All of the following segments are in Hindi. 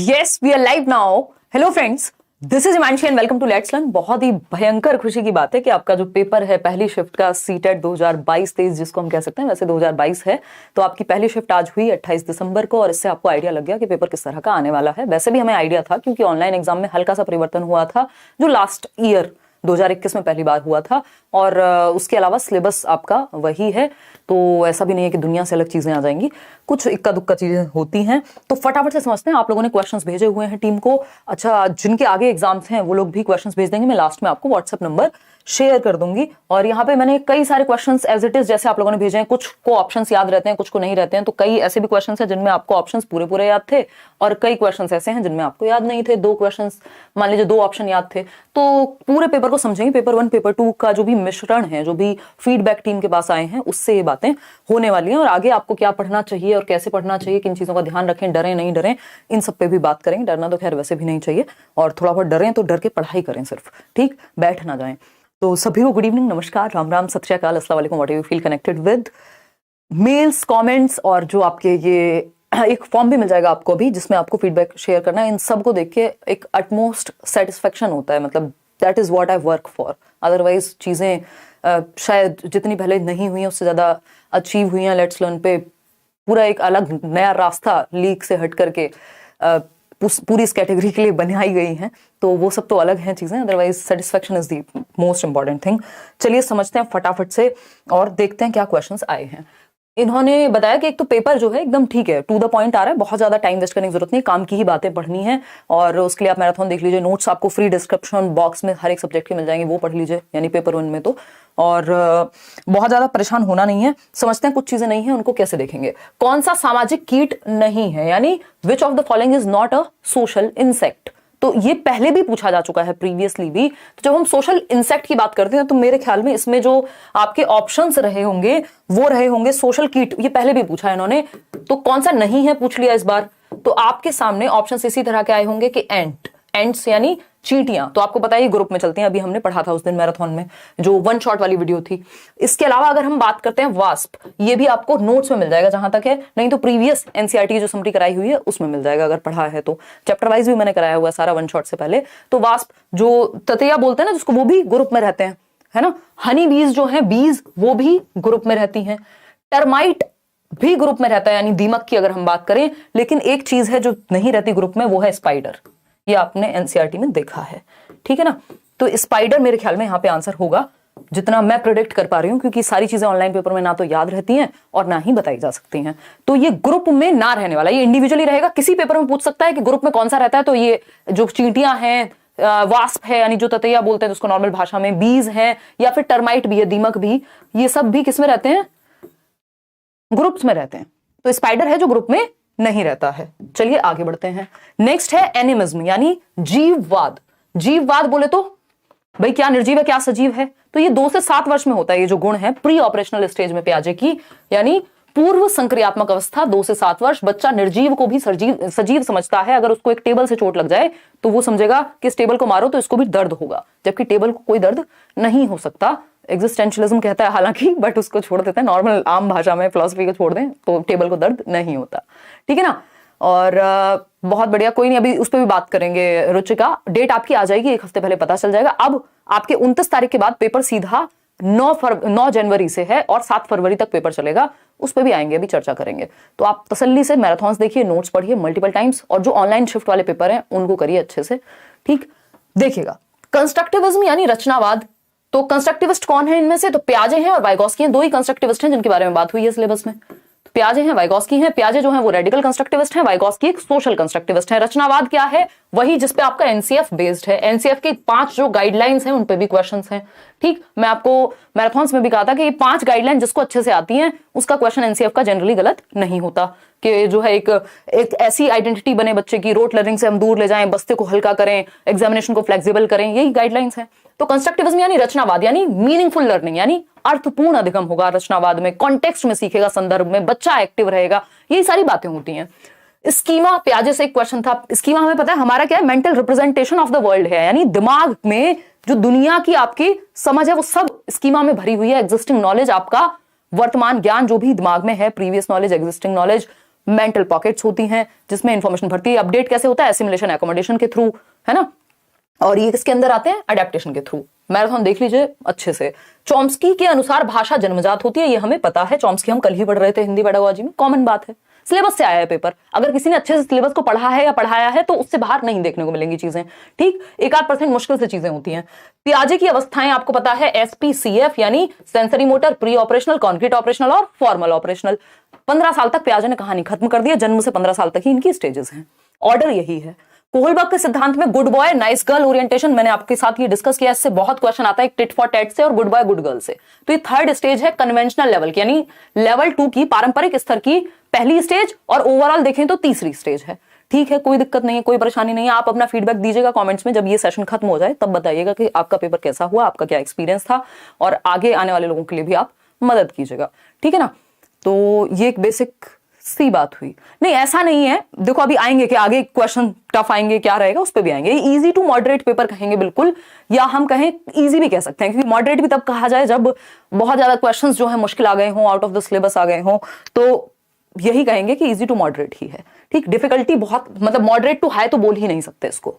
Yes, we are live now. Hello friends, this is Himanshi and welcome to let's learn. बहुत ही भयंकर खुशी की बात है कि आपका जो पेपर है पहली शिफ्ट का सीटेट 2022-23 जिसको हम कह सकते हैं, वैसे 2022 है, तो आपकी पहली शिफ्ट आज हुई 28 दिसंबर को और इससे आपको आइडिया लग गया कि पेपर किस तरह का आने वाला है। वैसे भी हमें आइडिया था क्योंकि ऑनलाइन एग्जाम में हल्का सा परिवर्तन हुआ था जो लास्ट ईयर 2021 में पहली बार हुआ था और उसके अलावा सिलेबस आपका वही है, तो ऐसा भी नहीं है कि दुनिया से अलग चीजें आ जाएंगी, कुछ इक्का दुक्का चीजें होती हैं। तो फटाफट से समझते हैं। आप लोगों ने क्वेश्चंस भेजे हुए हैं टीम को। अच्छा, जिनके आगे एग्जाम्स हैं वो लोग भी क्वेश्चंस भेज देंगे। मैं लास्ट में आपको व्हाट्सएप नंबर शेयर कर दूंगी और यहाँ पे मैंने कई सारे क्वेश्चंस एज इट इज जैसे आप लोगों ने भेजे हैं, कुछ को ऑप्शंस याद रहते हैं, कुछ को नहीं रहते हैं। तो कई ऐसे भी क्वेश्चंस हैं जिनमें आपको ऑप्शंस पूरे पूरे याद थे और कई क्वेश्चंस ऐसे हैं जिनमें आपको याद नहीं थे। दो क्वेश्चंस मान लीजिए, दो ऑप्शन याद थे। तो पूरे पेपर को समझेंगे। पेपर 1 पेपर 2 का जो भी मिश्रण है, जो भी फीडबैक टीम के पास आए हैं, उससे ये बातें होने वाली हैं और आगे आपको क्या पढ़ना चाहिए और कैसे पढ़ना चाहिए, किन चीजों का ध्यान रखें, डरें नहीं डरें, इन सब पे भी बात करेंगे। डरना तो खैर वैसे भी नहीं चाहिए और थोड़ा बहुत डरें तो डर के पढ़ाई करें सिर्फ, ठीक, बैठ ना जाएं। तो सभी को गुड इवनिंग, नमस्कार, राम राम, सत श्री अकाल, अस्सलाम वालेकुम, what you feel connected with. Mails, comments और जो आपके ये एक फॉर्म भी मिल जाएगा आपको अभी जिसमें आपको फीडबैक शेयर करना है। इन सब को देख के एक अटमोस्ट सेटिस्फेक्शन होता है, मतलब that is what I work for. Otherwise चीजें शायद जितनी पहले नहीं हुई हैं उससे ज्यादा अचीव हुई हैं। लेट्स लर्न पे पूरा एक अलग नया रास्ता लीक से हट करके पूरी इस कैटेगरी के लिए बनाई गई हैं, तो वो सब तो अलग हैं चीजें। Otherwise satisfaction is the most important thing. चलिए समझते हैं फटाफट से और देखते हैं क्या क्वेश्चंस आए हैं। इन्होंने बताया कि एक तो पेपर जो है एकदम ठीक है, टू द पॉइंट आ रहा है, बहुत ज्यादा टाइम वेस्ट करने की जरूरत नहीं, काम की ही बातें पढ़नी है और उसके लिए आप मैराथन देख लीजिए। नोट्स आपको फ्री डिस्क्रिप्शन बॉक्स में हर एक सब्जेक्ट के मिल जाएंगे, वो पढ़ लीजिए, यानी पेपर 1 में तो। और बहुत ज्यादा परेशान होना नहीं है। समझते हैं कुछ चीजें नहीं है उनको कैसे देखेंगे। कौन सा सामाजिक कीट नहीं है, यानी which of the following is not a social insect. तो ये पहले भी पूछा जा चुका है प्रीवियसली भी। तो जब हम सोशल इंसेक्ट की बात करते हैं तो मेरे ख्याल में इसमें जो आपके ऑप्शंस रहे होंगे वो रहे होंगे सोशल कीट। ये पहले भी पूछा है इन्होंने, तो कौन सा नहीं है पूछ लिया इस बार। तो आपके सामने ऑप्शंस इसी तरह के आए होंगे कि एंट्स यानी चींटियां। तो आपको पता है ग्रुप में चलती हैं, अभी हमने पढ़ा था उस दिन मैराथन में जो 1 शॉट वाली वीडियो थी। इसके अलावा अगर हम बात करते हैं वास्प, ये भी आपको नोट्स में मिल जाएगा जहां तक है, नहीं तो प्रीवियस एनसीईआरटी की जो समरी कराई हुई है उसमें मिल जाएगा अगर पढ़ा है तो। चैप्टर वाइज भी मैंने कराया हुआ है सारा 1 शॉट से पहले। तो वास्प जो ततैया बोलते हैं ना जिसको, वो भी ग्रुप में रहते हैं, है ना। हनी बीज जो है, बीज, वो भी ग्रुप में रहती हैं। टर्माइट भी ग्रुप में रहता है, यानी दीमक की अगर हम बात करें। लेकिन एक चीज है जो नहीं रहती ग्रुप में, वो है स्पाइडर। ये आपने एनसीईआरटी में देखा है, ठीक है ना। तो स्पाइडर मेरे ख्याल में यहाँ पे आंसर होगा, जितना मैं प्रेडिक्ट कर पा रही हूँ, क्योंकि सारी चीजें ऑनलाइन पेपर में ना तो याद रहती हैं और ना ही बताई जा सकती हैं। तो ये ग्रुप में ना रहने वाला, ये इंडिविजुअली रहेगा। किसी पेपर में पूछ सकता है कि ग्रुप में कौन सा रहता है, तो ये जो चींटियां हैं, वास्प है यानी जो ततैया बोलते हैं जिसको नॉर्मल भाषा में, बीज है या फिर टर्माइट भी है, दीमक भी, ये सब भी किसमें रहते हैं, ग्रुप्स में रहते हैं। तो स्पाइडर है जो ग्रुप में नहीं रहता है। चलिए आगे बढ़ते हैं। नेक्स्ट है एनिमिज्म यानी जीववाद। जीववाद बोले तो भाई क्या निर्जीव है क्या सजीव है, तो ये 2 से 7 वर्ष में होता है। ये जो गुण है प्री ऑपरेशनल स्टेज में पियाजे की, यानी पूर्व संक्रियात्मक अवस्था 2 से 7 वर्ष। बच्चा निर्जीव को भी सजीव समझता है। अगर उसको एक टेबल से चोट लग जाए तो वो समझेगा कि इस टेबल को मारो तो इसको भी दर्द होगा, जबकि टेबल को कोई दर्द नहीं हो सकता। एग्जिस्टेंशियलिज्म कहता है हालांकि, बट उसको छोड़ देते हैं, नॉर्मल आम भाषा में फिलॉसफी को छोड़ दें तो टेबल को दर्द नहीं होता, ठीक है ना। और बहुत बढ़िया, कोई नहीं, अभी उस पर भी बात करेंगे। रुचिका, डेट आपकी आ जाएगी, 1 हफ्ते पहले पता चल जाएगा। अब आपके 29 तारीख के बाद पेपर सीधा 9 जनवरी से है और 7 फरवरी तक पेपर चलेगा, उस पर भी आएंगे, अभी चर्चा करेंगे। तो आप तसल्ली से मैराथन्स देखिए, नोट्स पढ़िए मल्टीपल टाइम्स, और जो ऑनलाइन शिफ्ट वाले पेपर हैं उनको करिए अच्छे से, ठीक। देखिएगा, कंस्ट्रक्टिविज्म यानी रचनावाद। तो कंस्ट्रक्टिविस्ट कौन है इनमें से, तो पियाजे हैं और वाइगॉस्की हैं। 2 ही कंस्ट्रक्टिविस्ट हैं जिनके बारे में बात हुई है सिलेबस में। तो पियाजे हैं, वाइगॉस्की हैं। पियाजे जो है वो रेडिकल कंस्ट्रक्टिविस्ट हैं, वाइगॉस्की एक सोशल कंस्ट्रक्टिविस्ट है। रचनावाद क्या है, वही जिसपे आपका एनसीएफ बेस्ड है। एनसीएफ के 5 जो गाइडलाइंस हैं उन पे भी क्वेश्चंस हैं, ठीक। मैं आपको मैराथन्स में भी कहा था कि ये 5 गाइडलाइन जिसको अच्छे से आती हैं उसका क्वेश्चन एनसीएफ का जनरली गलत नहीं होता। कि जो है एक ऐसी आइडेंटिटी बने बच्चे की, रोट लर्निंग से हम दूर ले जाएं, बस्ते को हल्का करें, एग्जामिनेशन को फ्लेक्सिबल करें, यही गाइडलाइंस हैं। तो कंस्ट्रक्टिविज्म यानी रचनावाद, यानी मीनिंगफुल लर्निंग, यानी अर्थपूर्ण अधिगम होगा रचनावाद में। कॉन्टेक्स्ट में सीखेगा, संदर्भ में, बच्चा एक्टिव रहेगा, यही सारी बातें होती हैं। स्कीमा, पियाजे से एक क्वेश्चन था। स्कीमा हमें पता है हमारा क्या है, mental representation of the world है, यानी दिमाग में जो दुनिया की आपकी समझ है वो सब स्कीमा में भरी हुई है। एग्जिस्टिंग नॉलेज, आपका वर्तमान ज्ञान जो भी दिमाग में है, previous knowledge, existing knowledge, mental pockets होती हैं जिसमें इंफॉर्मेशन भरती है। अपडेट कैसे होता है? एसिमिलेशन एकोमोडेशन के थ्रू, है ना। और ये किसके अंदर आते हैं? अडेप्टेशन के थ्रू। मैराथन देख लीजिए अच्छे से। चॉम्स्की के अनुसार भाषा जन्मजात होती है, ये हमें पता है। चॉम्स्की हम कल ही पढ़ रहे थे हिंदी पेडागोजी में, कॉमन बात है। सिलेबस से आया है पेपर। अगर किसी ने अच्छे से सिलेबस को पढ़ा है या पढ़ाया है तो उससे बाहर नहीं देखने को मिलेंगी चीजें, ठीक। 1-8% मुश्किल से चीजें होती हैं। पियाजे की अवस्थाएं आपको पता है, SPCF यानी sensory motor, pre operational, concrete operational और फॉर्मल ऑपरेशनल। 15 साल तक पियाजे ने कहानी खत्म कर दी है। जन्म से 15 साल तक ही इनकी स्टेजेस हैं। ऑर्डर यही है। कोहलबर्ग के सिद्धांत में good boy nice girl orientation, मैंने आपके साथ ये डिस्कस किया, इससे बहुत क्वेश्चन आता है टिट फॉर टैट से और गुड बॉय गुड गर्ल से। तो ये थर्ड स्टेज है कन्वेंशनल लेवल की, यानी लेवल 2 की, पारंपरिक स्तर की पहली स्टेज, और ओवरऑल देखें तो तीसरी स्टेज है। ठीक है, कोई दिक्कत नहीं है, कोई परेशानी नहीं है। आप अपना फीडबैक दीजिएगा कमेंट्स में, जब ये सेशन खत्म हो जाए तब बताइएगा कि आपका पेपर कैसा हुआ, आपका क्या एक्सपीरियंस था, और आगे आने वाले लोगों के लिए भी आप मदद कीजिएगा, ठीक है ना। तो ये एक बेसिक सी बात हुई। नहीं, ऐसा नहीं है, देखो अभी आएंगे कि आगे क्वेश्चन टफ आएंगे, क्या रहेगा उस पर भी आएंगे। इजी टू मॉडरेट पेपर कहेंगे बिल्कुल, या हम कहें इजी भी कह सकते हैं, क्योंकि मॉडरेट भी तब कहा जाए जब बहुत ज्यादा क्वेश्चंस जो है मुश्किल आ गए हों, आउट ऑफ द सिलेबस आ गए हों, तो यही कहेंगे कि इजी टू मॉडरेट ही है, ठीक। डिफिकल्टी बहुत, मतलब मॉडरेट टू हाई तो बोल ही नहीं सकते इसको।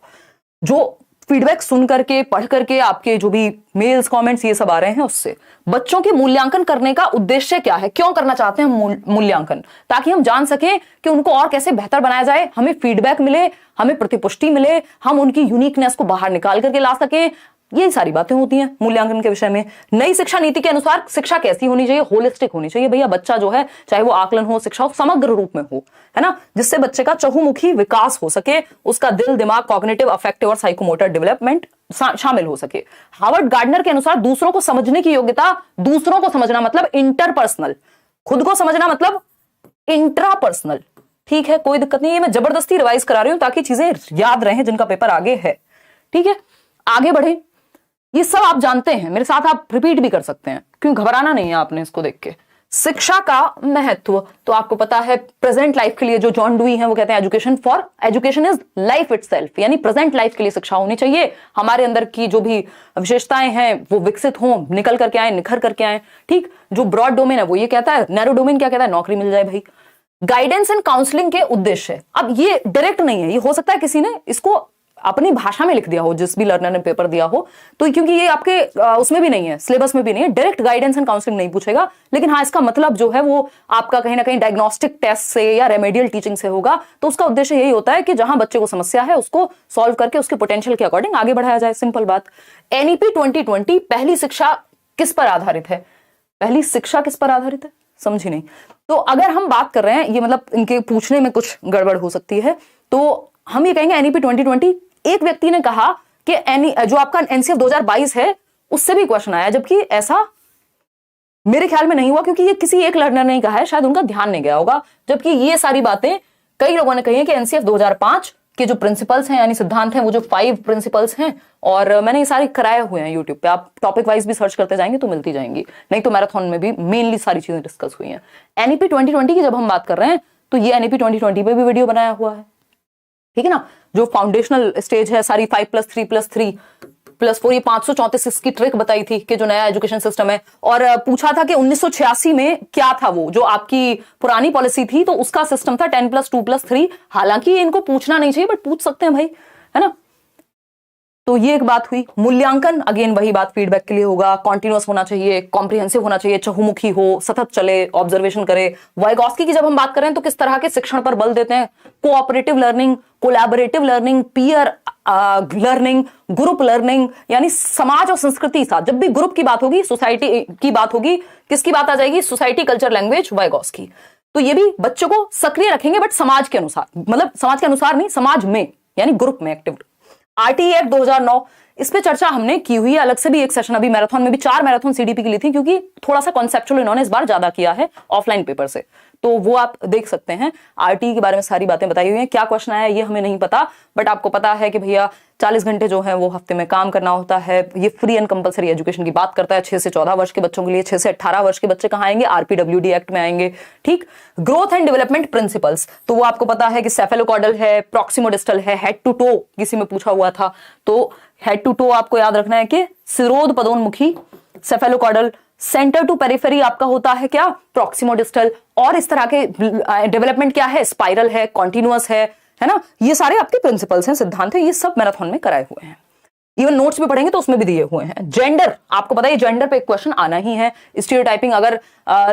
जो फीडबैक सुन करके, पढ़ करके, आपके जो भी मेल्स, कमेंट्स ये सब आ रहे हैं, उससे बच्चों के मूल्यांकन करने का उद्देश्य क्या है, क्यों करना चाहते हैं हम मूल्यांकन, ताकि हम जान सकें कि उनको और कैसे बेहतर बनाया जाए, हमें फीडबैक मिले, हमें प्रतिपुष्टि मिले, हम उनकी यूनिकनेस को बाहर निकाल करके ला सकें। यही सारी बातें होती हैं मूल्यांकन के विषय में। नई शिक्षा नीति के अनुसार शिक्षा कैसी होनी चाहिए? होलिस्टिक होनी चाहिए भैया। बच्चा जो है, चाहे वो आकलन हो, शिक्षा हो, समग्र रूप में हो, है ना, जिससे बच्चे का चहुमुखी विकास हो सके, उसका दिल, दिमाग, कॉग्निटिव, अफेक्टिव और साइकोमोटर डेवलपमेंट शामिल हो सके। हार्वर्ड गार्डनर के अनुसार दूसरों को समझने की योग्यता, दूसरों को समझना मतलब इंटरपर्सनल, खुद को समझना मतलब इंट्रापर्सनल, ठीक है, कोई दिक्कत नहीं है। मैं जबरदस्ती रिवाइज करा रही हूं ताकि चीजें याद रहें जिनका पेपर आगे है, ठीक है। आगे बढ़े, ये सब आप जानते हैं, मेरे साथ आप रिपीट भी कर सकते हैं, क्यों घबराना नहीं है आपने इसको देख के। शिक्षा का महत्व तो आपको पता है, प्रेजेंट लाइफ के लिए जो जॉन डुई हैं वो कहते हैं एजुकेशन इज लाइफ इटसेल्फ, यानी प्रेजेंट लाइफ के लिए शिक्षा होनी चाहिए। हमारे अंदर की जो भी विशेषताएं हैं वो विकसित हों, निकल करके आए, निखर करके आए, ठीक। जो ब्रॉड डोमेन है वो ये कहता है, नैरो डोमेन क्या कहता है? नौकरी मिल जाए भाई। गाइडेंस एंड काउंसलिंग के उद्देश्य, अब ये डायरेक्ट नहीं है, ये हो सकता है किसी ने इसको अपनी भाषा में लिख दिया हो, जिस भी लर्नर ने पेपर दिया हो, तो क्योंकि ये आपके उसमें भी नहीं है, सिलेबस में भी नहीं है, डायरेक्ट गाइडेंस एंड काउंसलिंग नहीं पूछेगा, लेकिन हाँ इसका मतलब जो है वो आपका कहीं ना कहीं डायग्नोस्टिक टेस्ट से या रेमेडियल टीचिंग से होगा। तो उसका उद्देश्य यही होता है कि जहां बच्चे को समस्या है उसको सॉल्व करके उसके पोटेंशियल के अकॉर्डिंग आगे बढ़ाया जाए, सिंपल बात। NEP 2020 पहली शिक्षा किस पर आधारित है? पहली शिक्षा किस पर आधारित है? समझी नहीं। तो अगर हम बात कर रहे हैं, ये मतलब इनके पूछने में कुछ गड़बड़ हो सकती है, तो हम ये कहेंगे NEP 2020, एक व्यक्ति ने कहा कि जो आपका NCF 2022 है उससे भी क्वेश्चन आया, जबकि ऐसा मेरे ख्याल में नहीं हुआ, क्योंकि ये किसी एक लर्नर ने कहा है, शायद उनका ध्यान नहीं गया होगा। जबकि ये सारी बातें कई लोगों ने कही है कि NCF 2005 के जो प्रिंसिपल्स हैं, यानी सिद्धांत हैं, वो जो 5 प्रिंसिपल्स हैं, और मैंने ये सारे कराए हुए हैं यूट्यूब पे, आप टॉपिक वाइज भी सर्च करते जाएंगे तो मिलती जाएंगी, नहीं तो मैराथन में भी मेनली सारी चीजें डिस्कस हुई हैं। NEP 2020 की जब हम बात कर रहे हैं तो ये NEP 2020 पे भी वीडियो बनाया हुआ है, ठीक है ना। जो फाउंडेशनल स्टेज है सारी 5+3+3+4, ये 534 इसकी ट्रिक बताई थी कि जो नया एजुकेशन सिस्टम है, और पूछा था कि 1986 में क्या था वो जो आपकी पुरानी पॉलिसी थी, तो उसका सिस्टम था 10+2+3। हालांकि इनको पूछना नहीं चाहिए बट पूछ सकते हैं भाई, है ना। तो ये एक बात हुई। मूल्यांकन अगेन वही बात, फीडबैक के लिए होगा, कॉन्टिन्यूअस होना चाहिए, कॉम्प्रिहेंसिव होना चाहिए, चहुमुखी हो, सतत चले, ऑब्जर्वेशन करे। वाइगॉस्की की जब हम बात करें तो किस तरह के शिक्षण पर बल देते हैं? Cooperative learning, collaborative learning, peer learning, group learning, यानी समाज और संस्कृति साथ। जब भी ग्रुप की बात होगी, सोसाइटी की बात होगी, किसकी बात आ जाएगी? Society, culture, language, Vygotsky. तो ये भी बच्चों को सक्रिय रखेंगे, बट समाज के अनुसार, मतलब समाज के अनुसार नहीं, समाज में, यानी ग्रुप में एक्टिव। RTE एक्ट 2009, इस पे चर्चा हमने की हुई है अलग से भी एक सेशन, अभी मैराथन में भी 4 मैराथन CDP की ली थी, क्योंकि थोड़ा सा कॉन्सेप्चुअल इन्होंने इस बार ज्यादा किया है ऑफलाइन पेपर से, तो वो आप देख सकते हैं। RTE के बारे में सारी बातें बताई हुई हैं। क्या क्वेश्चन आया ये हमें नहीं पता, बट आपको पता है कि भैया 40 घंटे जो है वो हफ्ते में काम करना होता है। ये फ्री एंड कंपलसरी एजुकेशन की बात करता है 6 से 14 वर्ष के बच्चों के लिए। 6 से 18 वर्ष के बच्चे कहाँ आएंगे? RPWD एक्ट में आएंगे, ठीक। ग्रोथ एंड डेवलपमेंट प्रिंसिपल्स, तो वो आपको पता है कि सेफेलोकॉडल है, प्रॉक्सिमोडिस्टल है, हेड टू टो किसी में पूछा हुआ था, तो हेड टू टो आपको याद रखना है कि सिरोध पदोन्मुखी, सेफेलोकॉडल, सेंटर टू पेरिफेरी आपका होता है क्या, प्रॉक्सिमो डिस्टल, और इस तरह के डेवलपमेंट क्या है, स्पाइरल है, कॉन्टिन्यूअस है ना, ये सारे आपके प्रिंसिपल्स हैं, सिद्धांत है, ये सब मैराथन में कराए हुए हैं। इवन नोट्स भी पढ़ेंगे तो उसमें भी दिए हुए हैं। जेंडर, आपको पता है जेंडर पे एक क्वेश्चन आना ही है। स्टीरियोटाइपिंग, अगर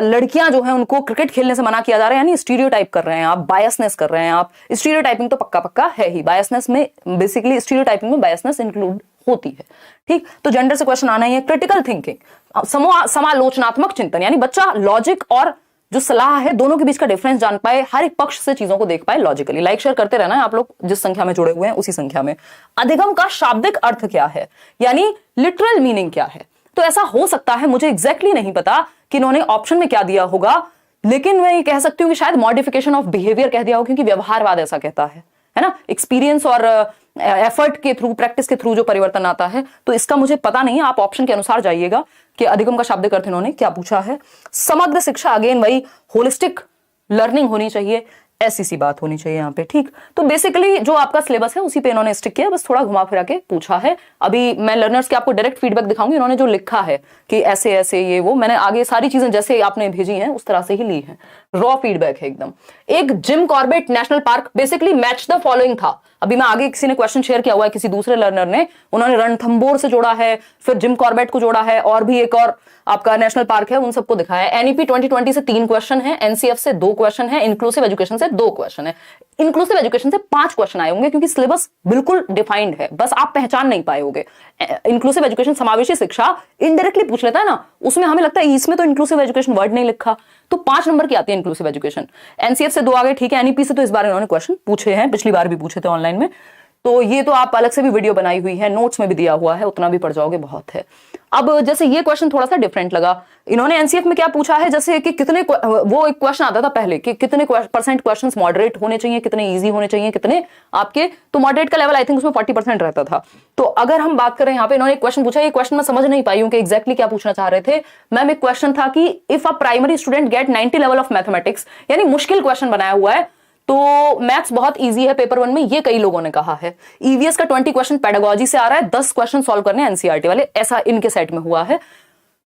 लड़कियां जो है उनको क्रिकेट खेलने से मना किया जा रहा है, यानी स्टीरियोटाइप कर रहे हैं आप, बायसनेस कर रहे हैं आप। स्टीरियोटाइपिंग तो पक्का पक्का है ही, बायसनेस में बेसिकली स्टीरियोटाइपिंग में बायसनेस इंक्लूड होती है। ठीक, तो जेंडर से क्वेश्चन आना ही है। क्रिटिकल थिंकिंग, समालोचनात्मक चिंतन, यानी बच्चा लॉजिक और जो सलाह है दोनों के बीच का डिफरेंस जान पाए, हर एक पक्ष से चीजों को देख पाए लॉजिकली। लाइक शेयर करते रहना है आप लोग, जिस संख्या में जुड़े हुए हैं उसी संख्या में। अधिगम का शाब्दिक अर्थ क्या है, यानी लिटरल मीनिंग क्या है। तो ऐसा हो सकता है, मुझे एग्जैक्टली नहीं पता कि इन्होंने ऑप्शन में क्या दिया होगा, लेकिन मैं ये कह सकती हूँ कि शायद मॉडिफिकेशन ऑफ बिहेवियर कह दिया हो, क्योंकि व्यवहारवाद ऐसा कहता है ना, एक्सपीरियंस और एफर्ट के थ्रू, प्रैक्टिस के थ्रू जो परिवर्तन आता है। तो इसका मुझे पता नहीं है, आप ऑप्शन के अनुसार जाइएगा कि अधिगम का शाब्दिक अर्थ इन्होंने क्या पूछा है। समग्र शिक्षा, अगेन वही होलिस्टिक लर्निंग होनी चाहिए, ऐसी सी बात होनी चाहिए यहाँ पे। ठीक, तो बेसिकली जो आपका सिलेबस है उसी पे इन्होंने स्टिक किया, बस थोड़ा घुमा फिरा के पूछा है। अभी मैं लर्नर्स के आपको डायरेक्ट फीडबैक दिखाऊंगी, इन्होंने जो लिखा है कि ऐसे ऐसे ये वो, मैंने आगे सारी चीजें जैसे आपने भेजी हैं उस तरह से ही ली है, रॉ फीडबैक है एकदम। एक Jim Corbett national park, basically match the following था। अभी मैं आगे किसी ने क्वेश्चन शेयर किया हुआ है, किसी दूसरे लर्नर ने, उन्होंने रणथंबोर से जोड़ा है, फिर जिम कॉर्बेट को जोड़ा है, और भी एक और आपका नेशनल पार्क है, उन सबको दिखाया है। एनईपी 2020 से 3 क्वेश्चन है, एनसीएफ से 2 क्वेश्चन है, इंक्लूसिव एजुकेशन से 2 क्वेश्चन है। इंक्लूसिव एजुकेशन से 5 क्वेश्चन आए होंगे, क्योंकि सिलेबस बिल्कुल डिफाइंड है, बस आप पहचान नहीं पाए होंगे। इंक्लूसिव एजुकेशन समावेशी शिक्षा इनडायरेक्टली पूछ लेता है ना, उसमें हमें लगता है इसमें तो इंक्लूसिव एजुकेशन वर्ड नहीं लिखा, तो 5 नंबर की आती है इंक्लूसिव एजुकेशन। एनसीएफ से 2 आ गए, ठीक है। एनईपी से तो इस बार इन्होंने क्वेश्चन पूछे हैं, पिछली बार भी पूछे थे ऑनलाइन में, तो ये तो आप अलग से भी वीडियो बनाई हुई है, नोट्स में भी दिया हुआ है, उतना भी पढ़ जाओगे, बहुत है। अब जैसे ये क्वेश्चन थोड़ा सा डिफरेंट लगा, इन्होंने एनसीएफ में क्या पूछा है, जैसे कि कितने, वो एक क्वेश्चन आता था पहले कि कितने परसेंट क्वेश्चंस मॉडरेट होने चाहिए, कितने इजी होने चाहिए, कितने आपके, तो मॉडरेट का लेवल आई थिंक उसमें 40% रहता था। तो अगर हम बात करें यहाँ पे, इन्होंने एक क्वेश्चन पूछा, ये क्वेश्चन मैं समझ नहीं पाई हूँ कि एग्जैक्टली क्या पूछना चाह रहे थे। मैम एक क्वेश्चन था कि if a primary student gate 90 level of mathematics, यानी मुश्किल क्वेश्चन बनाया हुआ है, तो मैथ्स बहुत इजी है पेपर 1 में, ये कई लोगों ने कहा है। ईवीएस का 20 क्वेश्चन पेडागोजी से आ रहा है, 10 क्वेश्चन सॉल्व करने एनसीईआरटी वाले, ऐसा इनके सेट में हुआ है।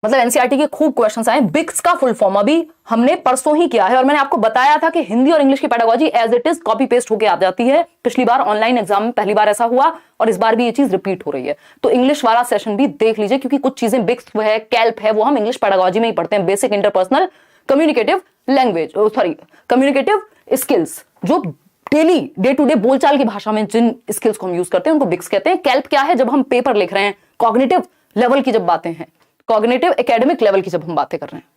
मतलब एनसीईआरटी के खूब क्वेश्चंस आए। बिक्स का फुल फॉर्म अभी हमने परसों ही किया है, और मैंने आपको बताया था कि हिंदी और इंग्लिश की pedagogy as it is copy paste होकर आ जाती है। पिछली बार ऑनलाइन एग्जाम में पहली बार ऐसा हुआ, और इस बार भी ये चीज रिपीट हो रही है। तो इंग्लिश वाला सेशन भी देख लीजिए, क्योंकि कुछ चीजें बिक्स है, कैल्प है, वो हम इंग्लिश पेडागोजी में ही पढ़ते हैं। Basic interpersonal communicative language, sorry communicative skills, जो डेली डे टू डे बोलचाल की भाषा में जिन स्किल्स को हम यूज करते हैं उनको बिक्स कहते हैं। कैल्प क्या है, जब हम पेपर लिख रहे हैं, कॉग्निटिव लेवल की जब बातें हैं, कॉग्निटिव एकेडमिक लेवल की जब हम बातें कर रहे हैं।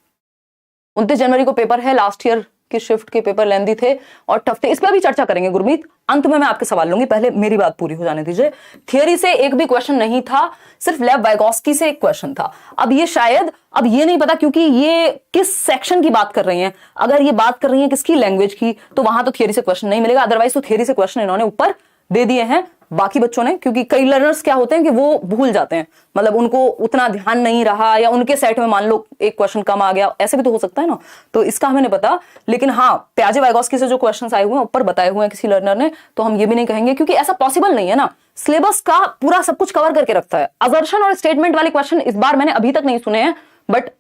29 जनवरी को पेपर है, लास्ट ईयर की शिफ्ट के पेपर लेंदी थे और टफ थे, इस पर भी चर्चा करेंगे गुरमीत। अंत में मैं आपके सवाल लूंगी, पहले मेरी बात पूरी हो जाने दीजिए। थियरी से एक भी क्वेश्चन नहीं था, सिर्फ लेव वाइगोस्की से एक क्वेश्चन था। अब ये शायद, अब ये नहीं पता क्योंकि ये किस सेक्शन की बात कर रही हैं। अगर ये बात कर रही हैं किसकी, लैंग्वेज की, तो वहां तो थियरी से क्वेश्चन नहीं मिलेगा। अदरवाइज तो थियरी से क्वेश्चन इन्होंने ऊपर दे दिए हैं बाकी बच्चों ने, क्योंकि कई लर्नर्स क्या होते हैं कि वो भूल जाते हैं, मतलब उनको उतना ध्यान नहीं रहा, या उनके सेट में मान लो एक क्वेश्चन कम आ गया, ऐसे भी तो हो सकता है ना, तो इसका हमें नहीं पता। लेकिन हाँ, प्याजे वाइगोस्की से जो क्वेश्चंस आए हुए हैं ऊपर बताए हुए हैं किसी लर्नर ने, तो हम ये भी नहीं कहेंगे, क्योंकि ऐसा पॉसिबल नहीं है ना, सिलेबस का पूरा सब कुछ कवर करके रखता है। असर्शन और स्टेटमेंट वाले क्वेश्चन इस बार मैंने अभी तक नहीं सुने हैं, बट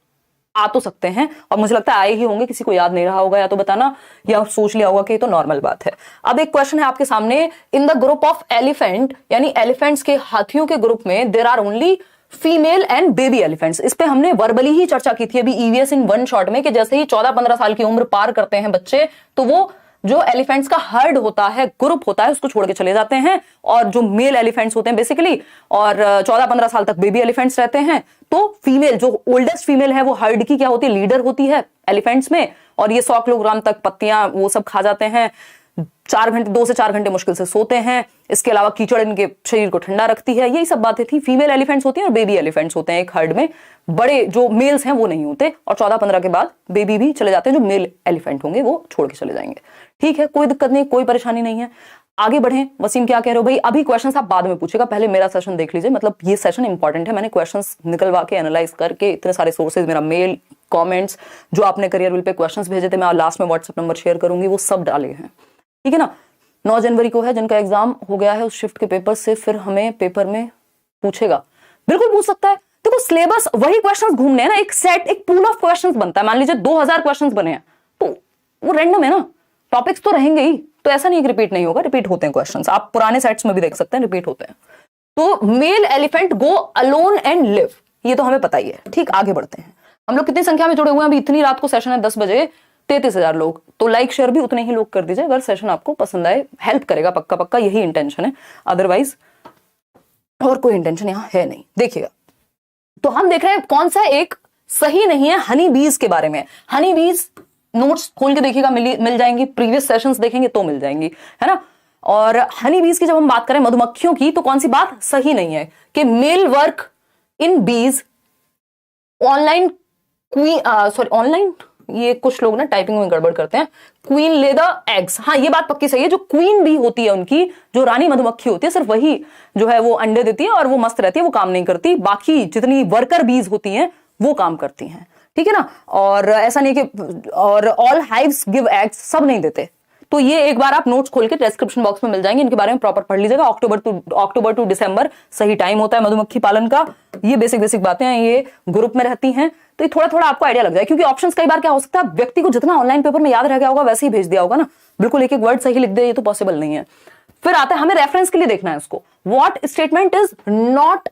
आ तो सकते हैं, और मुझे लगता है आए ही होंगे, किसी को याद नहीं रहा होगा या तो बताना, या सोच लिया होगा कि ये तो नॉर्मल बात है। अब एक क्वेश्चन है आपके सामने, in the group of elephant, यानी एलिफेंट्स के, हाथियों के ग्रुप में, there are only female and baby elephants. इस पे हमने वर्बली ही चर्चा की थी अभी ईवीएस इन 1 शॉट में, कि जैसे ही 14-15 साल की उम्र पार करते हैं बच्चे, तो वो जो एलिफेंट्स का हर्ड होता है, ग्रुप होता है, उसको छोड़ के चले जाते हैं, और जो मेल एलिफेंट्स होते हैं बेसिकली, और 14-15 साल तक बेबी एलिफेंट्स रहते हैं। तो फीमेल, जो ओल्डेस्ट फीमेल है, वो हर्ड की क्या होती है, लीडर होती है एलिफेंट्स में, और ये 100 किलोग्राम तक पत्तियां वो सब खा जाते हैं। 2 से 4 घंटे मुश्किल से सोते हैं। इसके अलावा कीचड़ इनके शरीर को ठंडा रखती है। यही सब बातें थी। फीमेल एलिफेंट्स होती हैं और बेबी एलिफेंट्स होते हैं एक हर्ड में। बड़े जो मेल्स हैं वो नहीं होते, और 14-15 के बाद बेबी भी चले जाते हैं, जो मेल एलिफेंट होंगे वो छोड़ के चले जाएंगे। ठीक है, कोई दिक्कत नहीं, कोई परेशानी नहीं है। आगे बढ़ें। वसीम क्या कह रहे हो भाई? अभी क्वेश्चंस आप बाद में पूछेगा, पहले मेरा सेशन देख लीजिए। मतलब ये सेशन इंपॉर्टेंट है, मैंने क्वेश्चंस निकलवा के एनालाइज करके, इतने सारे सोर्सेज, मेरा मेल, कमेंट्स, जो आपने करियर विल पे क्वेश्चंस भेजे थे, मैं लास्ट में व्हाट्सएप नंबर शेयर करूंगी, वो सब डाले हैं। ठीक है ना। 9 जनवरी को है जिनका एग्जाम हो गया है, उस शिफ्ट के पेपर से फिर हमें पेपर में पूछेगा, बिल्कुल पूछ सकता है। देखो सिलेबस वही क्वेश्चंस घूमने हैं ना, एक सेट, एक पूल ऑफ क्वेश्चंस बनता है। मान लीजिए 2000 क्वेश्चंस बने हैं तो वो रैंडम है ना, टॉपिक्स तो रहेंगे ही, तो ऐसा नहीं कि रिपीट नहीं होगा, रिपीट होते हैं क्वेश्चंस, आप पुराने सेट्स में भी देख सकते हैं रिपीट होते हैं। तो mail elephant go alone and live, ये तो हमें पता ही है। ठीक, आगे बढ़ते हैं। हम लोग कितनी संख्या में जुड़े हुए हैं अभी? इतनी रात को सेशन है 10 बजे, 33,000 लोग। तो लाइक शेयर भी उतने ही लोग कर दीजिए अगर सेशन आपको पसंद आए, हेल्प करेगा पक्का पक्का, यही इंटेंशन है, अदरवाइज और कोई इंटेंशन यहां है नहीं। देखिएगा, तो हम देख रहे हैं कौन सा एक सही नहीं है हनी बीज के बारे में। हनी बीज नोट्स खोल के देखिएगा, मिल जाएंगी, प्रीवियस सेशंस देखेंगे तो मिल जाएंगी, है ना। और हनी बीज की जब हम बात करें मधुमक्खियों की, तो कौन सी बात सही नहीं है कि मेल वर्क इन बीज ऑनलाइन ऑनलाइन, ये कुछ लोग ना टाइपिंग में गड़बड़ करते हैं, क्वीन ले द एग्स। हाँ, ये बात पक्की सही है, जो क्वीन बी होती है उनकी, जो रानी मधुमक्खी होती है, सिर्फ वही जो है वो अंडे देती है और वो मस्त रहती है, वो काम नहीं करती। बाकी जितनी वर्कर बीज होती हैं वो काम करती हैं, ठीक है ना। और ऐसा नहीं कि और ऑल हाइव्स गिव एग्स, सब नहीं देते। तो ये एक बार आप नोट्स खोल के डिस्क्रिप्शन बॉक्स में मिल जाएंगे, इनके बारे में प्रॉपर पढ़ लीजिएगा। अक्टूबर टू दिसंबर सही टाइम होता है मधुमक्खी पालन का। ये बेसिक बातें हैं, ये ग्रुप में रहती हैं, तो ये थोड़ा थोड़ा आपको आइडिया लग जाए, क्योंकि ऑप्शंस कई बार क्या हो सकता है, व्यक्ति को जितना ऑनलाइन पेपर में याद रह गया होगा वैसे ही भेज दिया होगा ना, बिल्कुल एक एक वर्ड सही लिख दे, ये तो पॉसिबल नहीं है। फिर आता है, हमें रेफरेंस के लिए देखना है उसको, what statement is not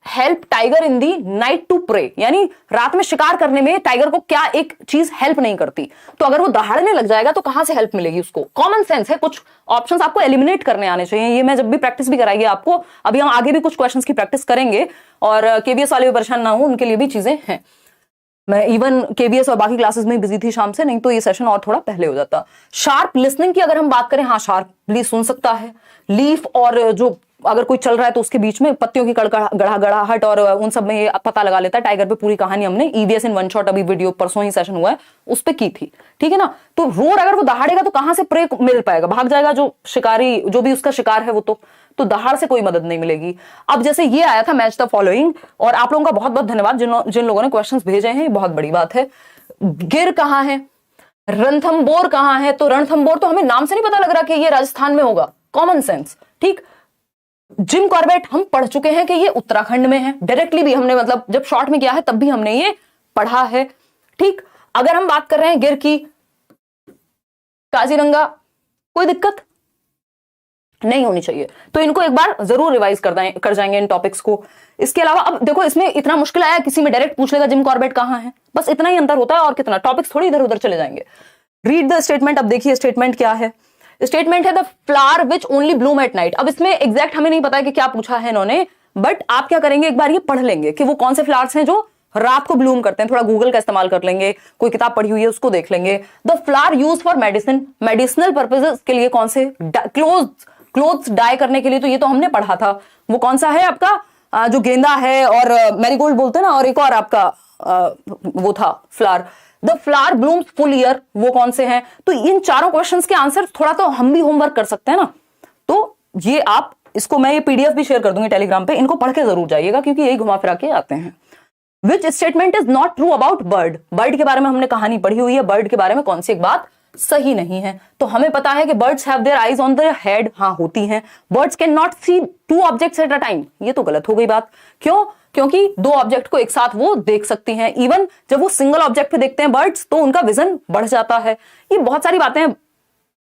help tiger in the night to prey, यानी रात में शिकार करने में टाइगर को क्या एक चीज हेल्प नहीं करती। तो अगर वो दहाड़ने लग जाएगा तो कहां से हेल्प मिलेगी उसको? कॉमन सेंस है, कुछ ऑप्शंस आपको एलिमिनेट करने आने चाहिए। ये मैं जब भी प्रैक्टिस भी कराएगी आपको, अभी हम आगे भी कुछ क्वेश्चंस की प्रैक्टिस करेंगे, और केवीएस वाले भी परेशान ना हो, उनके लिए भी चीजें हैं। मैं इवन केवीएस और बाकी क्लासेस में बिजी थी शाम से, नहीं तो ये सेशन और थोड़ा पहले हो जाता। शार्प लिसनिंग की अगर हम बात करें, हाँ शार्पली सुन सकता है। लीफ और जो अगर कोई चल रहा है तो उसके बीच में पत्तियों की गड़गड़ाहट और उन सब में ये पता लगा लेता है। टाइगर पे पूरी कहानी हमने ईवीएस इन वन शॉट, अभी वीडियो परसों ही सेशन हुआ है, उस पे की थी, ठीक है ना। तो रोर अगर वो दहाड़ेगा तो कहां से प्रे मिल पाएगा? भाग जाएगा जो शिकारी, जो भी उसका शिकार है वो, तो दहाड़ से कोई मदद नहीं मिलेगी। अब जैसे ये आया था मैच द फॉलोइंग, और आप लोगों का बहुत बहुत धन्यवाद जिन लोगों ने क्वेश्चंस भेजे हैं, बहुत बड़ी बात है। गिर कहां है, रणथंबोर कहां है? तो रणथंबोर तो हमें नाम से नहीं पता लग रहा कि ये राजस्थान में होगा, कॉमन सेंस, ठीक। जिम कॉर्बेट हम पढ़ चुके हैं कि ये उत्तराखंड में है, डायरेक्टली भी हमने, मतलब जब शॉर्ट में किया है तब भी हमने ये पढ़ा है, ठीक। अगर हम बात कर रहे हैं गिर की, काजीरंगा, कोई दिक्कत नहीं होनी चाहिए, तो इनको एक बार जरूर रिवाइज कर जाएंगे इन टॉपिक्स को। इसके अलावा अब देखो, इसमें इतना मुश्किल आया, किसी में डायरेक्ट पूछ लेगा जिम कॉर्बेट कहां है, बस इतना ही अंतर होता है, और कितना, टॉपिक्स थोड़ी इधर उधर चले जाएंगे। Read the statement. अब देखिए स्टेटमेंट क्या है। स्टेटमेंट है the flower which only Bloom at night. अब इसमें एग्जैक्ट हमें नहीं पता है कि क्या पूछा है इन्होंने, बट आप क्या करेंगे, एक बार ये पढ़ लेंगे कि वो कौन से फ्लावर्स हैं जो रात को ब्लूम करते हैं। थोड़ा गूगल का इस्तेमाल कर लेंगे, कोई किताब पढ़ी हुई है उसको देख लेंगे। The flower use for medicine, medicinal purposes के लिए कौन से, क्लोथ्स डाई करने के लिए, तो ये तो हमने पढ़ा था। वो कौन सा है आपका, जो गेंदा है और मैरीगोल्ड बोलते हैं ना, और एक और आपका वो था flower, the flower blooms full year, वो कौन से हैं? तो इन चारों क्वेश्चंस के आंसर थोड़ा तो हम भी होमवर्क कर सकते हैं ना। तो ये आप, इसको मैं ये पीडीएफ भी शेयर कर दूंगी टेलीग्राम पे, इनको पढ़ के जरूर जाइएगा, क्योंकि यही घुमा फिरा के आते हैं। Which statement is not true about bird, bird के बारे में हमने कहानी पढ़ी हुई है, बर्ड के बारे में कौन सी एक बात सही नहीं है? तो हमें पता है कि birds have their eyes on their head, हाँ होती हैं। Birds can not see two objects at a time, ये तो गलत हो गई बात। क्यों? क्योंकि दो ऑब्जेक्ट को एक साथ वो देख सकती हैं। इवन जब वो सिंगल ऑब्जेक्ट पे देखते हैं बर्ड्स, तो उनका विजन बढ़ जाता है। ये बहुत सारी बातें हैं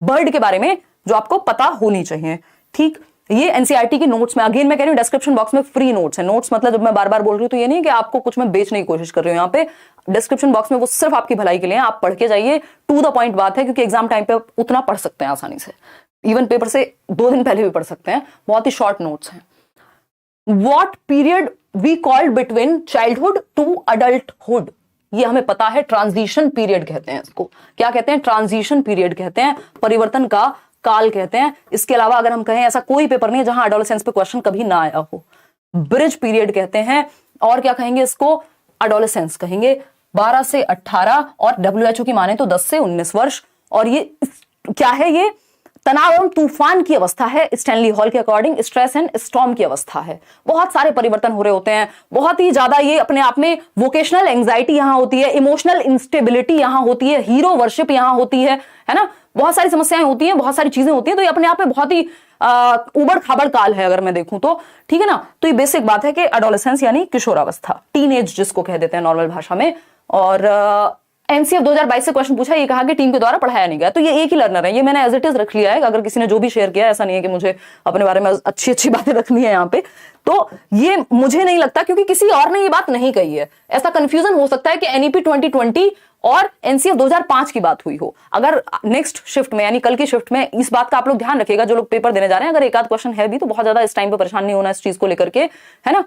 बर्ड के बारे में जो आपको पता होनी चाहिए, ठीक। ये एनसीईआरटी के नोट्स में, अगेन मैं कह रही हूं डिस्क्रिप्शन बॉक्स में फ्री नोट्स है। नोट्स मतलब जब मैं बार बार बोल रही हूं तो ये नहीं कि आपको कुछ मैं बेचने की कोशिश कर रही हूं, यहाँ पे डिस्क्रिप्शन बॉक्स में वो सिर्फ आपकी भलाई के लिए, आप पढ़ के जाइए, टू द पॉइंट बात है, क्योंकि एग्जाम टाइम पे उतना पढ़ सकते हैं आसानी से, इवन पेपर से 2 दिन पहले भी पढ़ सकते हैं, बहुत ही शॉर्ट नोट्स हैं। What period we called between childhood to adulthood, ये हमें पता है, ट्रांजिशन पीरियड कहते हैं इसको। क्या कहते हैं? ट्रांजिशन पीरियड कहते हैं, परिवर्तन का काल कहते हैं। इसके अलावा अगर हम कहें, ऐसा कोई पेपर नहीं है जहां एडोलेसेंस पे क्वेश्चन कभी ना आया हो। ब्रिज पीरियड कहते हैं, और क्या कहेंगे इसको? एडोलेसेंस कहेंगे। 12 से 18 और WHO की माने तो 10 से 19 वर्ष। और ये क्या है? ये तनाव एवं तूफान की अवस्था है, स्टैनली हॉल के अकॉर्डिंग स्ट्रेस एंड स्टॉर्म की अवस्था है। बहुत सारे परिवर्तन हो रहे होते हैं, बहुत ही ज्यादा ये अपने आप में वोकेशनल एंजाइटी यहां होती है, इमोशनल इंस्टेबिलिटी यहां होती है, हीरो वर्शिप यहां होती है ना। बहुत सारी समस्याएं होती हैं, बहुत सारी चीजें होती हैं, तो ये अपने आप में बहुत ही उबड़ खाबड़ काल है अगर मैं देखूं तो, ठीक है ना। तो ये बेसिक बात है कि एडोलेसेंस यानी किशोरावस्था, टीनेज जिसको कह देते हैं नॉर्मल भाषा में। और एनसीएफ 2022 से क्वेश्चन पूछा, ये कहा कि टीम के द्वारा पढ़ाया नहीं गया। तो ये एक ही लर्नर है, ये मैंने एज इट इज रख लिया है। अगर किसी ने जो भी शेयर किया, ऐसा नहीं है कि मुझे अपने बारे में अच्छी अच्छी बातें रखनी है यहाँ पे, तो ये मुझे नहीं लगता, क्योंकि किसी और ने ये बात नहीं कही है। ऐसा कंफ्यूजन हो सकता है कि एनईपी 2020 और एनसीएफ 2005 की बात हुई हो। अगर नेक्स्ट शिफ्ट में यानी कल की शिफ्ट में इस बात का आप लोग ध्यान रखिएगा, जो लोग पेपर देने जा रहे हैं, अगर एक आध क्वेश्चन है भी तो बहुत ज्यादा इस टाइम पे परेशान नहीं होना इस चीज को लेकर के, है ना।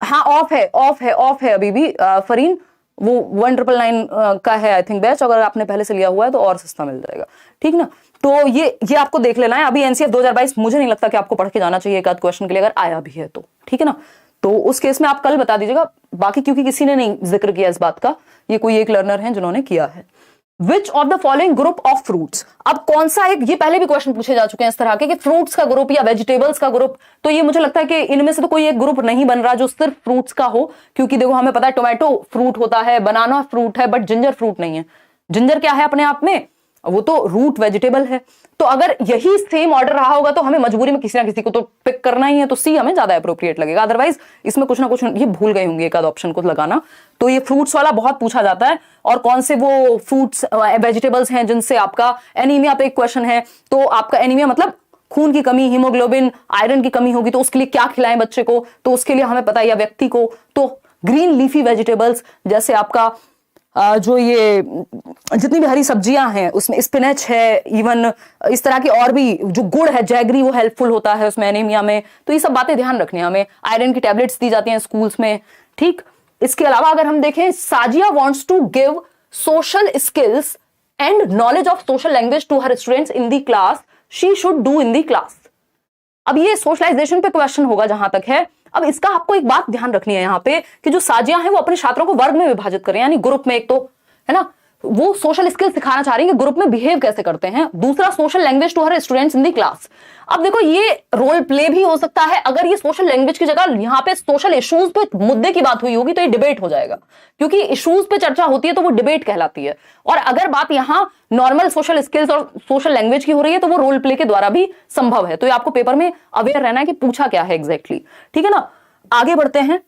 हाँ ऑफ है अभी भी फरीन, वो 1999 का है आई थिंक बैच। अगर आपने पहले से लिया हुआ है तो और सस्ता मिल जाएगा, ठीक ना। तो ये आपको देख लेना है। अभी एनसीएफ 2022 मुझे नहीं लगता कि आपको पढ़ के जाना चाहिए एक आध क्वेश्चन के लिए, अगर आया भी है तो, ठीक है ना। तो उस केस में आप कल बता दीजिएगा। बाकी क्योंकि किसी ने नहीं जिक्र किया इस बात का, ये कोई एक लर्नर है जिन्होंने किया है। Which of the following group of fruits, अब कौन सा एक, ये पहले भी क्वेश्चन पूछे जा चुके हैं इस तरह के कि फ्रूट्स का ग्रुप या वेजिटेबल्स का ग्रुप। तो ये मुझे लगता है कि इनमें से तो कोई एक ग्रुप नहीं बन रहा जो सिर्फ फ्रूट्स का हो, क्योंकि देखो हमें पता है टोमेटो फ्रूट होता है, बनाना फ्रूट है, बट जिंजर फ्रूट नहीं है। जिंजर क्या है अपने आप में, वो तो रूट वेजिटेबल है। तो अगर यही सेम ऑर्डर रहा होगा तो हमें मजबूरी में किसी ना किसी को तो पिक करना ही है, तो सी हमें ज्यादा अप्रोप्रिएट लगेगा। अदरवाइज इसमें कुछ ना कुछ ये भूल गए होंगे एक आध ऑप्शन को लगाना। तो ये फ्रूट्स वाला बहुत पूछा जाता है, और कौन से वो फ्रूट्स वेजिटेबल्स हैं जिनसे आपका एनीमिया पे एक क्वेश्चन है। तो आपका एनीमिया मतलब खून की कमी, हीमोग्लोबिन, आयरन की कमी होगी, तो उसके लिए क्या खिलाएं बच्चे को, तो उसके लिए हमें पता है या व्यक्ति को, तो ग्रीन लीफी वेजिटेबल्स जैसे आपका जो ये जितनी भी हरी सब्जियां हैं उसमें स्पिनच है, इवन इस तरह की और भी, जो गुड़ है जैगरी वो हेल्पफुल होता है उसमें एनीमिया में। तो ये सब बातें ध्यान रखनी है हमें। आयरन की टैबलेट्स दी जाती हैं स्कूल्स में, ठीक। इसके अलावा अगर हम देखें, Sajiya wants to give social skills and knowledge of social language to her students in the class, she should do in the class. अब ये सोशलाइजेशन पे क्वेश्चन होगा जहां तक है। अब इसका आपको एक बात ध्यान रखनी है यहाँ पे कि जो साजिया हैं वो अपने छात्रों को वर्ग में विभाजित करें, यानी ग्रुप में। एक तो है ना, वो सोशल स्किल सिखाना चाह रही है कि ग्रुप में बिहेव कैसे करते हैं। दूसरा, social language to her students in the class. अब देखो ये रोल प्ले भी हो सकता है। अगर ये सोशल लैंग्वेज की जगह यहाँ पे सोशल इश्यूज पे मुद्दे की बात हुई होगी तो ये डिबेट हो जाएगा, क्योंकि इश्यूज पे चर्चा होती है तो वो डिबेट कहलाती है। और अगर बात यहाँ नॉर्मल सोशल स्किल्स और सोशल लैंग्वेज की हो रही है तो वो रोल प्ले के द्वारा भी संभव है। तो ये आपको पेपर में अवेयर रहना है कि पूछा क्या है एग्जैक्टली, ठीक है ना। आगे बढ़ते हैं।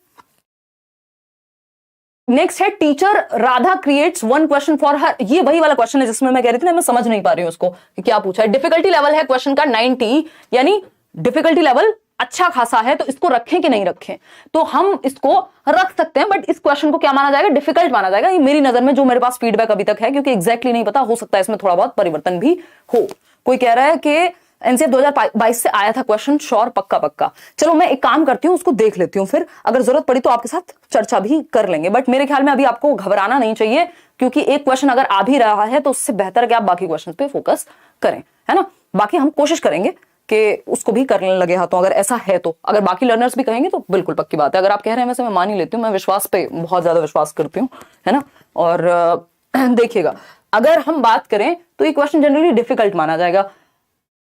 नेक्स्ट है, teacher Radha creates one question for her. ये वही वाला क्वेश्चन है जिसमें मैं कह रही थी ना, मैं समझ नहीं पा रही हूं उसको कि क्या पूछा है। डिफिकल्टी लेवल है क्वेश्चन का 90, यानी डिफिकल्टी लेवल अच्छा खासा है। तो इसको रखें कि नहीं रखें, तो हम इसको रख सकते हैं, बट इस क्वेश्चन को क्या माना जाएगा, डिफिकल्ट माना जाएगा। ये मेरी नजर में जो मेरे पास फीडबैक अभी तक है, क्योंकि एग्जैक्टली नहीं पता, हो सकता है इसमें थोड़ा बहुत परिवर्तन भी हो। कोई कह रहा है कि एनसीएफ 2022 से आया था क्वेश्चन, श्योर, पक्का। चलो मैं एक काम करती हूँ, उसको देख लेती हूँ, फिर अगर जरूरत पड़ी तो आपके साथ चर्चा भी कर लेंगे। बट मेरे ख्याल में अभी आपको घबराना नहीं चाहिए, क्योंकि एक क्वेश्चन अगर आ भी रहा है तो उससे बेहतर है कि आप बाकी क्वेश्चन पे फोकस करें, है ना। बाकी हम कोशिश करेंगे कि उसको भी करने लगे हाथों, अगर ऐसा है तो। अगर बाकी लर्नर्स भी कहेंगे तो बिल्कुल पक्की बात है। अगर आप कह रहे हैं वैसे मैं मान ही लेती हूँ, मैं विश्वास पे बहुत ज्यादा विश्वास करती हूँ, है ना। और देखिएगा, अगर हम बात करें तो ये क्वेश्चन जनरली डिफिकल्ट माना जाएगा,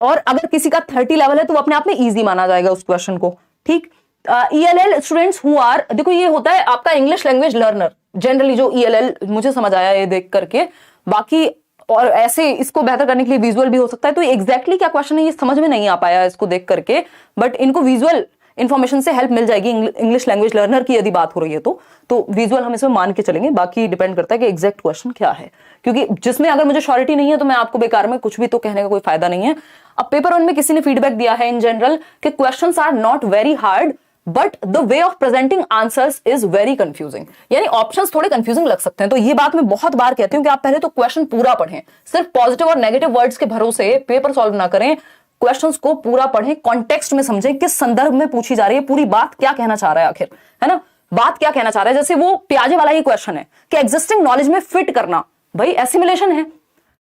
और अगर किसी का 30 लेवल है तो वो अपने आप में इजी माना जाएगा उस क्वेश्चन को, ठीक। ELL स्टूडेंट्स हु आर, देखो ये होता है आपका इंग्लिश लैंग्वेज लर्नर, जनरली जो ELL मुझे समझ आया ये देख करके। बाकी और ऐसे इसको बेहतर करने के लिए विजुअल भी हो सकता है। तो एग्जैक्टली क्या क्वेश्चन है ये समझ में नहीं आ पाया इसको देख करके, बट इनको विजुअल इंफॉर्मेशन से हेल्प मिल जाएगी इंग्लिश लैंग्वेज लर्नर की यदि बात हो रही है तो विजुअल हम इसमें मान के चलेंगे। बाकी डिपेंड करता है कि एग्जैक्ट क्वेश्चन क्या है, क्योंकि जिसमें अगर मुझे श्योरिटी नहीं है तो मैं आपको बेकार में कुछ भी तो कहने का कोई फायदा नहीं है। अब पेपर 1 में किसी ने फीडबैक दिया है इन जनरल कि questions are not very hard but the way of presenting answers is very confusing, यानी ऑप्शंस थोड़े कंफ्यूजिंग लग सकते हैं। तो ये बात मैं बहुत बार कहती हूं कि आप पहले तो क्वेश्चन पूरा पढ़ें, सिर्फ पॉजिटिव और नेगेटिव वर्ड्स के भरोसे पेपर सॉल्व ना करें। क्वेश्चंस को पूरा पढ़ें, कॉन्टेक्स्ट में समझें, किस संदर्भ में पूछी जा रही है, पूरी बात क्या कहना चाह रहा है आखिर, है ना। बात क्या कहना चाह रहा है, जैसे वो प्याजे वाला ही क्वेश्चन है कि एग्जिस्टिंग नॉलेज में फिट करना, भाई एसिमिलेशन है,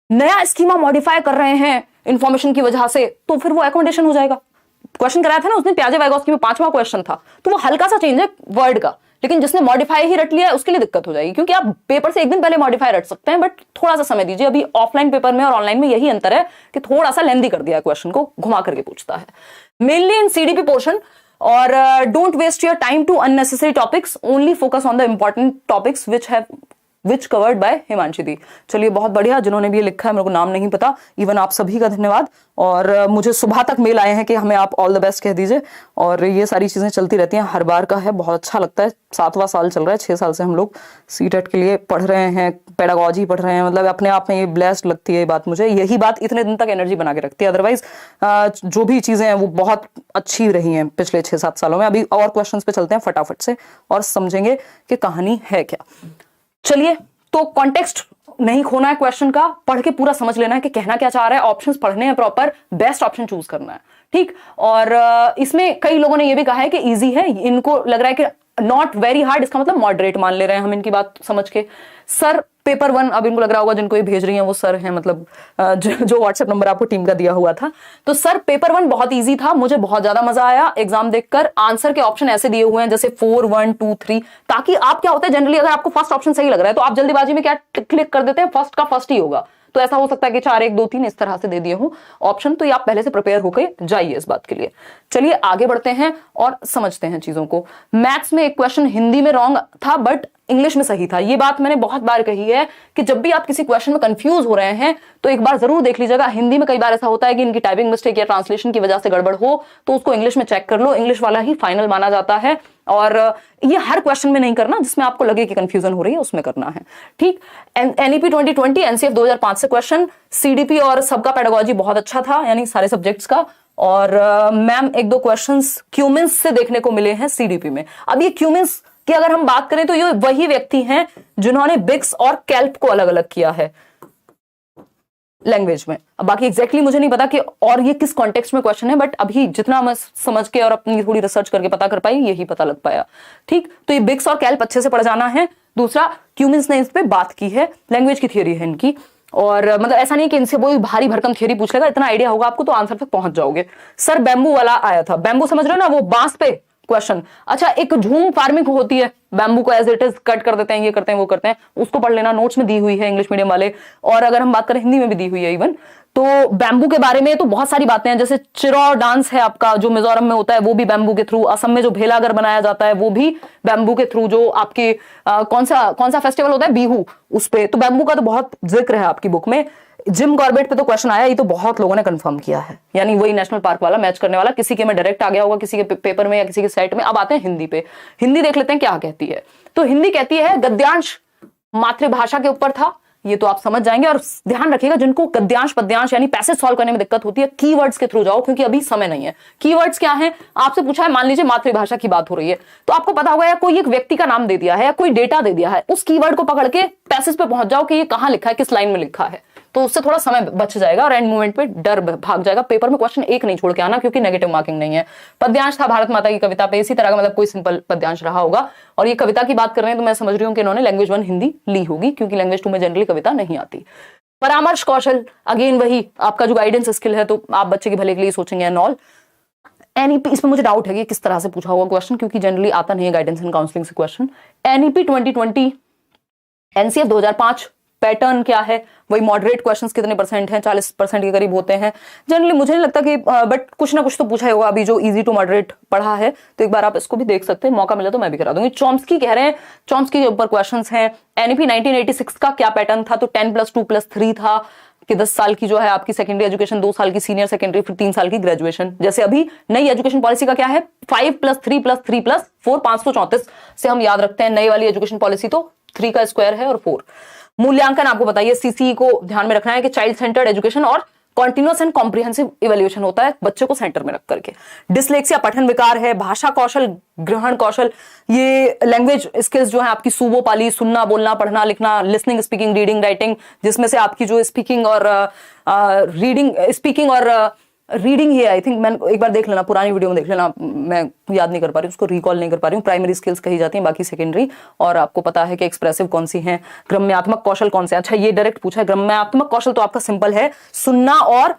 नया स्कीमा मॉडिफाई कर रहे हैं इंफॉर्मेशन की वजह से, तो फिर वो एकोमोडेशन हो जाएगा। क्वेश्चन कराया था ना उसने प्याजे वाइगोस्की में, 5वां क्वेश्चन था, तो वो हल्का सा चेंज है वर्ड का, लेकिन जिसने मॉडिफाई ही रट लिया है उसके लिए दिक्कत हो जाएगी, क्योंकि आप पेपर से एक दिन पहले मॉडिफाई रट सकते हैं, बट थोड़ा सा समय दीजिए। अभी ऑफलाइन पेपर में और ऑनलाइन में यही अंतर है कि थोड़ा सा लेंदी कर दिया क्वेश्चन को, घुमा करके पूछता है मेनली इन सीडीपी पोर्शन। और don't waste your time to unnecessary topics, only focus on the important topics which have which covered by Himanshi di. चलिए बहुत बढ़िया, जिन्होंने भी ये लिखा है मेरे को नाम नहीं पता, इवन आप सभी का धन्यवाद। और मुझे सुबह तक मेल आए हैं कि हमें आप ऑल द बेस्ट कह दीजिए, और ये सारी चीजें चलती रहती हैं, हर बार का है, बहुत अच्छा लगता है। 7वां साल चल रहा है, 6 साल से हम लोग सीटेट के लिए पढ़ रहे हैं, पेडागोजी पढ़ रहे हैं, मतलब अपने आप में ये ब्लेस्ड लगती है ये बात मुझे, यही बात इतने दिन तक एनर्जी बना के रखती है। अदरवाइज जो भी चीजें हैं वो बहुत अच्छी रही हैं पिछले 6-7 सालों में। अभी और क्वेश्चंस पे चलते हैं फटाफट से और समझेंगे कि कहानी है क्या। चलिए, तो कॉन्टेक्स्ट नहीं खोना है क्वेश्चन का, पढ़ के पूरा समझ लेना है कि कहना क्या चाह रहा है, ऑप्शंस पढ़ने हैं प्रॉपर, बेस्ट ऑप्शन चूज करना है, ठीक। और इसमें कई लोगों ने ये भी कहा है कि इजी है, इनको लग रहा है कि नॉट वेरी हार्ड, इसका मतलब मॉडरेट मान ले रहे हैं हम इनकी बात समझ के। सर पेपर 1, अब इनको लग रहा होगा जिनको ये भेज रही हैं वो सर हैं, मतलब जो व्हाट्सएप नंबर आपको टीम का दिया हुआ था। तो सर पेपर 1 बहुत इजी था, मुझे बहुत ज्यादा मजा आया एग्जाम देखकर। आंसर के ऑप्शन ऐसे दिए हुए हैं जैसे 4, 1, 2, 3, ताकि आप क्या होता है जनरली अगर आपको फर्स्ट ऑप्शन सही लग रहा है तो आप जल्दीबाजी में क्या क्लिक कर देते हैं, फर्स्ट का फर्स्ट ही होगा। तो ऐसा हो सकता है कि 4, 1, 2, 3 इस तरह से दे दिए हो ऑप्शन, तो ये आप पहले से प्रिपेयर होकर जाइए इस बात के लिए। चलिए आगे बढ़ते हैं और समझते हैं चीजों को। मैथ्स में एक क्वेश्चन हिंदी में रॉन्ग था बट इंग्लिश में सही था। ये बात मैंने बहुत बार कही है कि जब भी आप किसी क्वेश्चन में कंफ्यूज हो रहे हैं तो एक बार जरूर देख लीजिएगा। हिंदी में कई बार ऐसा होता है कि इनकी टाइपिंग मिस्टेक या ट्रांसलेशन की वजह से गड़बड़ हो, तो उसको इंग्लिश में चेक कर लो, इंग्लिश वाला ही फाइनल माना जाता है। और ये हर क्वेश्चन में नहीं करना, जिसमें आपको लगे कि कंफ्यूजन हो रही है उसमें करना है, ठीक। एनईपी 2020 एनसीएफ 2005 से क्वेश्चन, सीडीपी और सबका पेडागोजी बहुत अच्छा था, यानी सारे सब्जेक्ट्स का। और मैम 1-2 क्वेश्चंस क्यूमिन्स से देखने को मिले हैं सीडीपी में। अब ये क्यूमिन्स की अगर हम बात करें तो ये वही व्यक्ति हैं जिन्होंने बिक्स और कैल्प को अलग अलग किया है लैंग्वेज में। अब बाकी एग्जैक्टली मुझे नहीं पता कि और ये किस कॉन्टेक्स्ट में क्वेश्चन है, बट अभी जितना मैं समझ के और अपनी थोड़ी रिसर्च करके पता कर पाई यही पता लग पाया, ठीक। तो ये बिक्स और कैल्प अच्छे से पढ़ जाना है। दूसरा, क्यूमिन्स ने इस पे बात की है, लैंग्वेज की थियोरी है इनकी, और मतलब ऐसा नहीं कि इनसे कोई भारी भरकम थियोरी पूछ लेगा, इतना आइडिया होगा आपको तो आंसर तक पहुंच जाओगे। सर बैम्बू वाला आया था, बैम्बू समझ रहे हो ना, वो बांस पे क्वेश्चन। अच्छा, एक झूम फार्मिंग होती है, बैम्बू को एज इट इज कट कर देते हैं, ये करते हैं वो करते हैं, उसको पढ़ लेना, नोट्स में दी हुई है इंग्लिश मीडियम वाले। और अगर हम बात करें हिंदी में भी दी हुई है इवन, तो बैम्बू के बारे में तो बहुत सारी बातें हैं, जैसे चिरो डांस है आपका जो मिजोरम में होता है वो भी बैम्बू के थ्रू, असम में जो भेलागर बनाया जाता है वो भी बैम्बू के थ्रू, जो आपके कौन सा फेस्टिवल होता है बिहू, उस पे तो बैम्बू का तो बहुत जिक्र है आपकी बुक में। जिम कॉर्बेट पे तो क्वेश्चन आया, ये तो बहुत लोगों ने कंफर्म किया है, यानी वही नेशनल पार्क वाला मैच करने वाला, किसी के में डायरेक्ट आ गया होगा, किसी के पेपर में या किसी के साइट में। अब आते हैं हिंदी पे, हिंदी देख लेते हैं क्या कहती है। तो हिंदी कहती है गद्यांश मातृभाषा के ऊपर था, ये तो आप समझ जाएंगे। और ध्यान रखिएगा जिनको गद्यांश पद्यांश यानी पैसेज सॉल्व करने में दिक्कत होती है, कीवर्ड्स के थ्रू जाओ, क्योंकि अभी समय नहीं है। कीवर्ड्स क्या है, आपसे पूछा है, मान लीजिए मातृभाषा की बात हो रही है, तो आपको पता होगा या कोई एक व्यक्ति का नाम दे दिया है या कोई डेटा दे दिया है, उस कीवर्ड को पकड़ के पैसेज पे पहुंच जाओ कि ये कहां लिखा है, किस लाइन में लिखा है, तो उससे थोड़ा समय बच जाएगा और एंड मोमेंट पे डर भाग जाएगा। पेपर में क्वेश्चन एक नहीं छोड़ के आना, क्योंकि नेगेटिव मार्किंग नहीं है। पद्यांश था भारत माता की कविता पे, इसी तरह का मतलब कोई सिंपल पद्यांश रहा होगा। और ये कविता की बात कर रहे हैं तो मैं समझ रही हूँ कि इन्होंने लैंग्वेज 1 हिंदी ली होगी, क्योंकि लैंग्वेज 2 में जनरली कविता नहीं आती। परामर्श कौशल, अगेन वही आपका जो गाइडेंस स्किल है, तो आप बच्चे के भले के लिए सोचेंगे एंड ऑल। एनईपी, इसमें मुझे डाउट है कि किस तरह से पूछा होगा क्वेश्चन, क्योंकि जनरली आता नहीं है गाइडेंस एंड काउंसलिंग से क्वेश्चन। एनईपी 2020 एनसीएफ 2005 पैटर्न क्या है, वही मॉडरेट क्वेश्चंस कितने परसेंट हैं, 40% के करीब होते हैं जनरली। मुझे नहीं लगता कि बट कुछ ना कुछ तो पूछा ही होगा, अभी जो इजी टू मॉडरेट पढ़ा है, तो एक बार आप इसको भी देख सकते हैं, मौका मिले तो मैं भी करा दूंगी। चॉम्स्की कह रहे हैं, चॉम्स्की के ऊपर क्वेश्चंस हैं। एनईपी 1986 का क्या पैटर्न था, तो 10+2+3 था कि 10 साल की जो है आपकी सेकेंडरी एजुकेशन, 2 साल की सीनियर सेकेंडरी, फिर 3 साल की ग्रेजुएशन। जैसे अभी नई एजुकेशन पॉलिसी का क्या है, 5+3+3+4 534 से हम याद रखते हैं। नई वाली एजुकेशन पॉलिसी तो 3 का स्क्वायर है और 4। मूल्यांकन आपको बताइए, सीसी को ध्यान में रखना है कि चाइल्ड सेंटर्ड एजुकेशन और कॉन्टिन्यूअस एंड कॉम्प्रिहेंसिव इवैल्यूएशन होता है, बच्चे को सेंटर में रख करके। डिसलेक्सिया पठन विकार है। भाषा कौशल, ग्रहण कौशल, ये लैंग्वेज स्किल्स जो है आपकी सुबो पाली, सुनना बोलना पढ़ना लिखना, लिसनिंग स्पीकिंग रीडिंग राइटिंग, जिसमें से आपकी जो स्पीकिंग और रीडिंग ही है। आई थिंक मैं एक बार देख लेना, पुरानी वीडियो में देख लेना, मैं याद नहीं कर पा रही हूँ, उसको रिकॉल नहीं कर पा रही हूँ। प्राइमरी स्किल्स कही जाती हैं, बाकी सेकेंडरी। और आपको पता है कि एक्सप्रेसिव कौन सी हैं, ग्राम्यात्मक कौशल कौन से। अच्छा, ये डायरेक्ट पूछा है। ग्राम्यात्मक कौशल तो आपका सिंपल है, सुनना और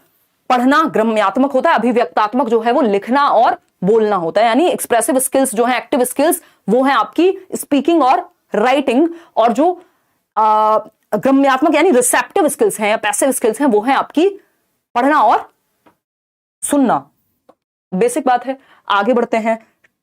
पढ़ना ग्राम्यात्मक होता है। अभिव्यक्तात्मक जो है वो लिखना और बोलना होता है, यानी एक्सप्रेसिव स्किल्स जो है, एक्टिव स्किल्स, वो है आपकी स्पीकिंग और राइटिंग। और जो ग्राम्यात्मक यानी रिसेप्टिव स्किल्स हैं या पैसिव स्किल्स हैं, वो है आपकी पढ़ना और सुनना। बेसिक बात है। आगे बढ़ते हैं।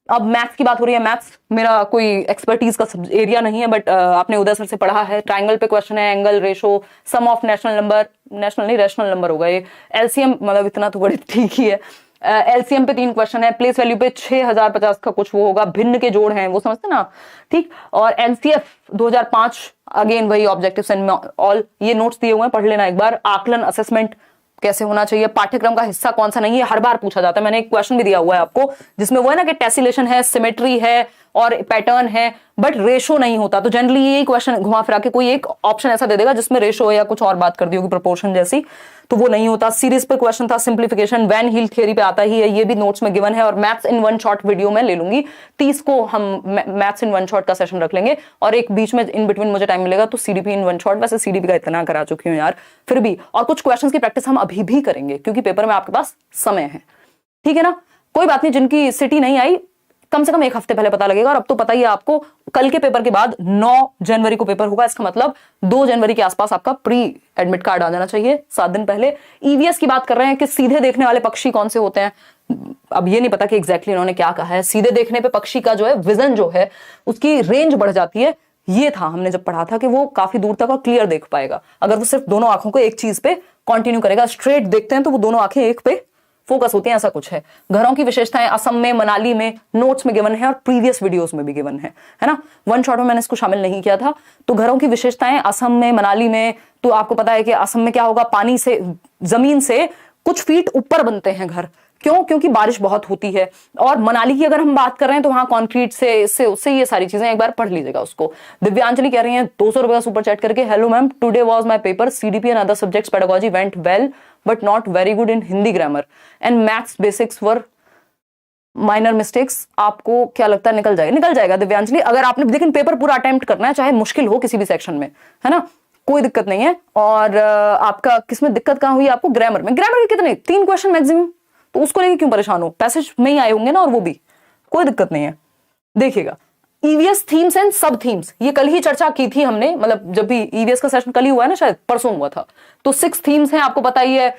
अब मैथ्स की बात हो रही है, मैथ्स मेरा कोई एक्सपर्टीज का एरिया नहीं है, बट आपने उदय सर से पढ़ा है। ट्राइंगल पे क्वेश्चन है, angle ratio, sum of national number, national नहीं रेशनल नंबर होगा ये, एलसीएम, मतलब इतना तो बड़े ठीक ही है। एलसीएम पे 3 क्वेश्चन है, प्लेस वैल्यू पे 6050 का कुछ वो होगा, भिन्न के जोड़ हैं वो समझते ना, ठीक। और एनसीएफ 2005, अगेन वही ऑब्जेक्टिव्स एंड ऑल, ये नोट्स दिए हुए हैं, पढ़ लेना एक बार। आकलन असेसमेंट कैसे होना चाहिए, पाठ्यक्रम का हिस्सा कौन सा नहीं है, हर बार पूछा जाता है। मैंने एक क्वेश्चन भी दिया हुआ है आपको जिसमें वो है ना कि टेसिलेशन है, सिमेट्री है और पैटर्न है, बट रेशो नहीं होता। तो जनरली यही क्वेश्चन घुमा फिरा के कोई एक ऑप्शन ऐसा दे देगा जिसमें रेशो या कुछ और बात कर दी होगी प्रोपोर्शन जैसी, तो वो नहीं होता। सीरीज पे क्वेश्चन था, सिंप्लीफिकेशन वैन हील थियरी पे आता ही है, ये भी नोट्स में गिवन है। और maths in one shot video में ले लूंगी, 30 को हम मैथ्स इन वन शॉट का सेशन रख लेंगे, और एक बीच में इन बिटवीन मुझे टाइम मिलेगा तो सीडीपी इन वन शॉट। वैसे सीडीपी का इतना करा चुकी हूँ यार, फिर भी, और कुछ क्वेश्चन की प्रैक्टिस हम अभी भी करेंगे क्योंकि पेपर में आपके पास समय है, ठीक है ना। कोई बात नहीं, जिनकी सिटी नहीं आई कम से कम 1 हफ्ते पहले पता लगेगा। और अब तो पता ही है आपको, कल के पेपर के बाद 9 जनवरी को पेपर होगा, इसका मतलब 2 जनवरी के आसपास आपका प्री एडमिट कार्ड आ जाना चाहिए, 7 दिन पहले। ईवीएस की बात कर रहे हैं कि सीधे देखने वाले पक्षी कौन से होते हैं, अब ये नहीं पता कि एग्जैक्टली इन्होंने क्या कहा है। सीधे देखने पे पक्षी का जो है विजन जो है उसकी रेंज बढ़ जाती है, ये था हमने जब पढ़ा था कि वो काफी दूर तक और क्लियर देख पाएगा। अगर वो सिर्फ दोनों आंखों को एक चीज पे कंटिन्यू करेगा, स्ट्रेट देखते हैं तो वो दोनों आंखें एक पे फोकस होती हैं, ऐसा कुछ है। घरों की विशेषताएं असम में, मनाली में नोट्स में गिवन है और प्रीवियस वीडियोस में भी गिवन है ना। वन शॉट में मैंने इसको शामिल नहीं किया था। तो घरों की विशेषताएं असम में, मनाली में, तो आपको पता है कि असम में क्या होगा, पानी से, जमीन से कुछ फीट ऊपर बनते हैं घर, क्यों, क्योंकि बारिश बहुत होती है। और मनाली की अगर हम बात कर रहे हैं तो वहां कॉन्क्रीट से, इससे उससे, ये सारी चीजें एक बार पढ़ लीजिएगा उसको। दिव्यांजलि कह रही हैं 200 रुपए का सुपर चैट करके, hello ma'am, today was my paper, CDP and other subjects pedagogy went well but not very good in Hindi grammar and maths basics were minor mistakes. आपको क्या लगता है निकल जाएगा? निकल जाएगा दिव्यांजलि, अगर आपने, लेकिन पेपर पूरा अटेम्प्ट करना है, चाहे मुश्किल हो किसी भी सेक्शन में, है ना, कोई दिक्कत नहीं है। और आपका किसमें दिक्कत कहां हुई आपको? ग्रामर में। ग्रामर के कितने? 3 क्वेश्चन मैक्सिमम, तो उसको लेके क्यों परेशान हो? पैसेज में ही आए होंगे ना, और वो भी कोई दिक्कत नहीं है। देखिएगा, ईवीएस थीम्स एंड सब थीम्स, ये कल ही चर्चा की थी हमने, मतलब जब भी ईवीएस का सेशन कल ही हुआ है ना, शायद परसों हुआ था। तो 6 थीम्स हैं, आपको पता ही है,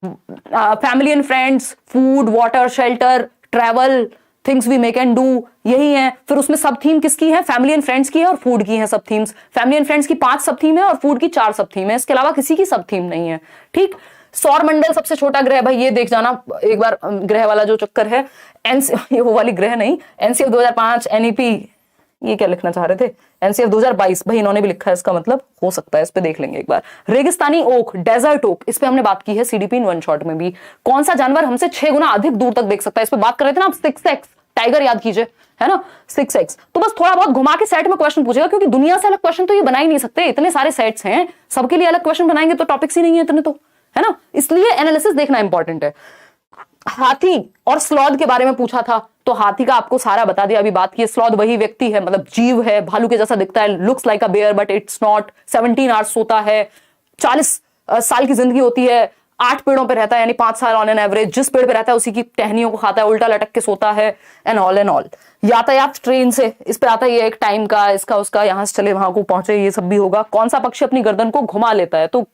family and friends, food, water, shelter, travel, things we make and do, यही है। फिर उसमें सब थीम किसकी है? फैमिली एंड फ्रेंड्स की है और फूड की है सब थीम्स। फैमिली एंड फ्रेंड्स की 5 सब थीम है और फूड की 4 सब थीम है, इसके अलावा किसी की सब थीम नहीं है, ठीक। सौर मंडल सबसे छोटा ग्रह, भाई ये देख जाना एक बार, ग्रह वाला जो चक्कर है, ये वो वाली ग्रह नहीं, एनसीएफ 2005, एनईपी, ये क्या लिखना चाह रहे थे, एनसीएफ 2022, भाई इन्होंने भी लिखा है, इसका मतलब हो सकता है, इस पे देख लेंगे एक बार। रेगिस्तानी ओक, डेजर्ट ओक, इस पे हमने बात की है सीडीपी इन वन शॉट में भी। कौन सा जानवर हमसे 6 गुना अधिक दूर तक देख सकता है, इस पे बात कर रहे थे ना आप, 6x, टाइगर याद कीजिए, है ना, 6x। तो बस थोड़ा बहुत घुमा के सेट में क्वेश्चन पूछेगा, क्योंकि दुनिया से अलग क्वेश्चन तो ये बना ही नहीं सकते, इतने सारे सेट्स हैं, सबके लिए अलग क्वेश्चन बनाएंगे तो टॉपिक्स ही नहीं है इतने, तो है ना, इसलिए एनालिसिस देखना इंपॉर्टेंट है। हाथी और स्लॉथ के बारे में पूछा था, तो हाथी का आपको सारा बता दिया, अभी बात की। स्लॉथ वही व्यक्ति है, मतलब जीव है, भालू के जैसा दिखता है, looks like a bear but it's not, 17 hours सोता है, 40 साल की जिंदगी होती है, 8 पेड़ों पे रहता है, यानी 5 साल ऑन एन एवरेज, जिस पेड़ पे रहता है उसी की टहनियों को खाता है, उल्टा लटक के सोता है, एंड ऑल। यातायात ट्रेन से, इस पे आता है एक टाइम का, इसका उसका, यहां से चले वहां को पहुंचे, ये सब भी होगा। कौन सा पक्षी अपनी गर्दन को घुमा लेता है? तो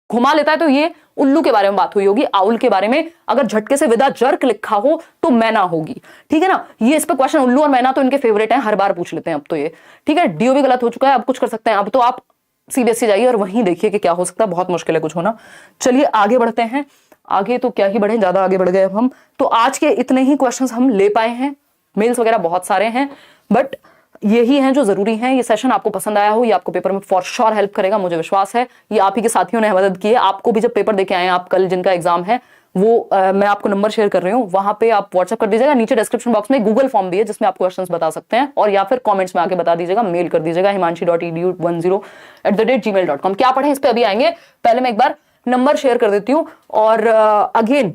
घुमा लेता है, तो ये उल्लू के बारे में बात हुई होगी। आउल के बारे में अगर झटके से विदा जर्क लिखा हो तो मैना होगी, ठीक है ना। ये इस पे क्वेश्चन, उल्लू और मैना तो इनके फेवरेट हैं, हर बार पूछ लेते हैं अब तो ये, ठीक है। डीओ भी गलत हो चुका है, अब कुछ कर सकते हैं, अब तो आप सीबीएसई जाइए और वहीं देखिए कि क्या हो सकता है, बहुत मुश्किल है कुछ होना। चलिए आगे बढ़ते हैं, आगे तो क्या ही बढ़े, ज्यादा आगे बढ़ गए अब हम। तो आज के इतने ही क्वेश्चन हम ले पाए हैं, मेल्स वगैरह बहुत सारे हैं, बट यही हैं जो जरूरी हैं। ये सेशन आपको पसंद आया हो, ये आपको पेपर में फॉर श्योर हेल्प करेगा, मुझे विश्वास है। ये आप ही के साथियों ने मदद की है, आपको भी जब पेपर देके आए, आप कल जिनका एग्जाम है वो मैं आपको नंबर शेयर कर रही हूँ, वहां पे आप व्हाट्सएप कर दीजिएगा। नीचे डिस्क्रिप्शन बॉक्स में गूगल फॉर्म भी है जिसमें आप क्वेश्चंस बता सकते हैं, और या फिर कमेंट्स में आके बता दीजिएगा, मेल कर दीजिएगा himanshi.edu10@gmail.com। क्या पढ़े इस पे अभी आएंगे, पहले मैं एक बार नंबर शेयर कर देती हूँ। और अगेन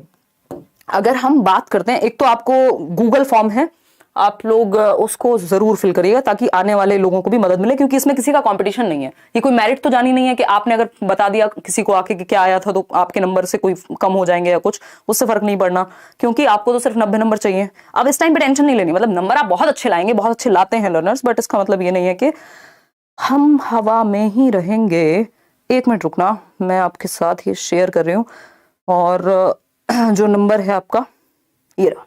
अगर हम बात करते हैं, एक तो आपको गूगल फॉर्म है, आप लोग उसको जरूर फिल करिएगा ताकि आने वाले लोगों को भी मदद मिले, क्योंकि इसमें किसी का कंपटीशन नहीं है, ये कोई मेरिट तो जानी नहीं है कि आपने अगर बता दिया किसी को आके कि क्या आया था तो आपके नंबर से कोई कम हो जाएंगे या कुछ, उससे फर्क नहीं पड़ना, क्योंकि आपको तो सिर्फ 90 नंबर चाहिए। अब इस टाइम पे टेंशन नहीं लेनी, मतलब नंबर आप बहुत अच्छे लाएंगे, बहुत अच्छे लाते हैं लर्नर्स, बट इसका मतलब ये नहीं है कि हम हवा में ही रहेंगे। 1 मिनट रुकना, मैं आपके साथ ये शेयर कर रही हूँ, और जो नंबर है आपका ये रहा,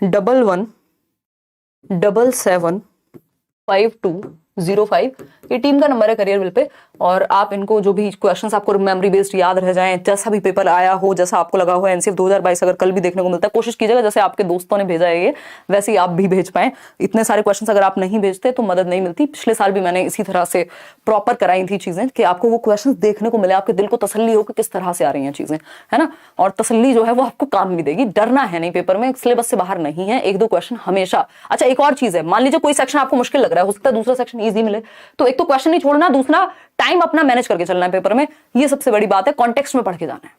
11775205 ये टीम का नंबर है करियर विल पे। और आप इनको जो भी क्वेश्चंस आपको मेमोरी बेस्ड याद रह जाएं, जैसा भी पेपर आया हो, जैसा आपको लगा हो एनसीएफ 2022 अगर कल भी देखने को मिलता है, कोशिश कीजिएगा जैसे आपके दोस्तों ने भेजा है ये वैसे ही आप भी भेज पाएं। इतने सारे क्वेश्चंस अगर आप नहीं भेजते तो मदद नहीं मिलती। पिछले साल भी मैंने इसी तरह से प्रॉपर कराई थी चीजें कि आपको वो क्वेश्चंस देखने को मिले, आपके दिल को तसल्ली हो कि किस तरह से आ रही हैं चीजें, है ना। और तसल्ली जो है वो आपको काम भी देगी। डरना है नहीं, पेपर में सिलेबस से बाहर नहीं है, एक दो क्वेश्चन हमेशा। अच्छा एक और चीज है, मान लीजिए कोई सेक्शन आपको मुश्किल लग रहा है, हो सकता है दूसरा सेक्शन ईजी मिले, तो एक तो क्वेश्चन नहीं छोड़ना, दूसरा टाइम अपना मैनेज करके चलना है पेपर में। ये सबसे बड़ी बात है, कॉन्टेक्स्ट में पढ़ के जाना है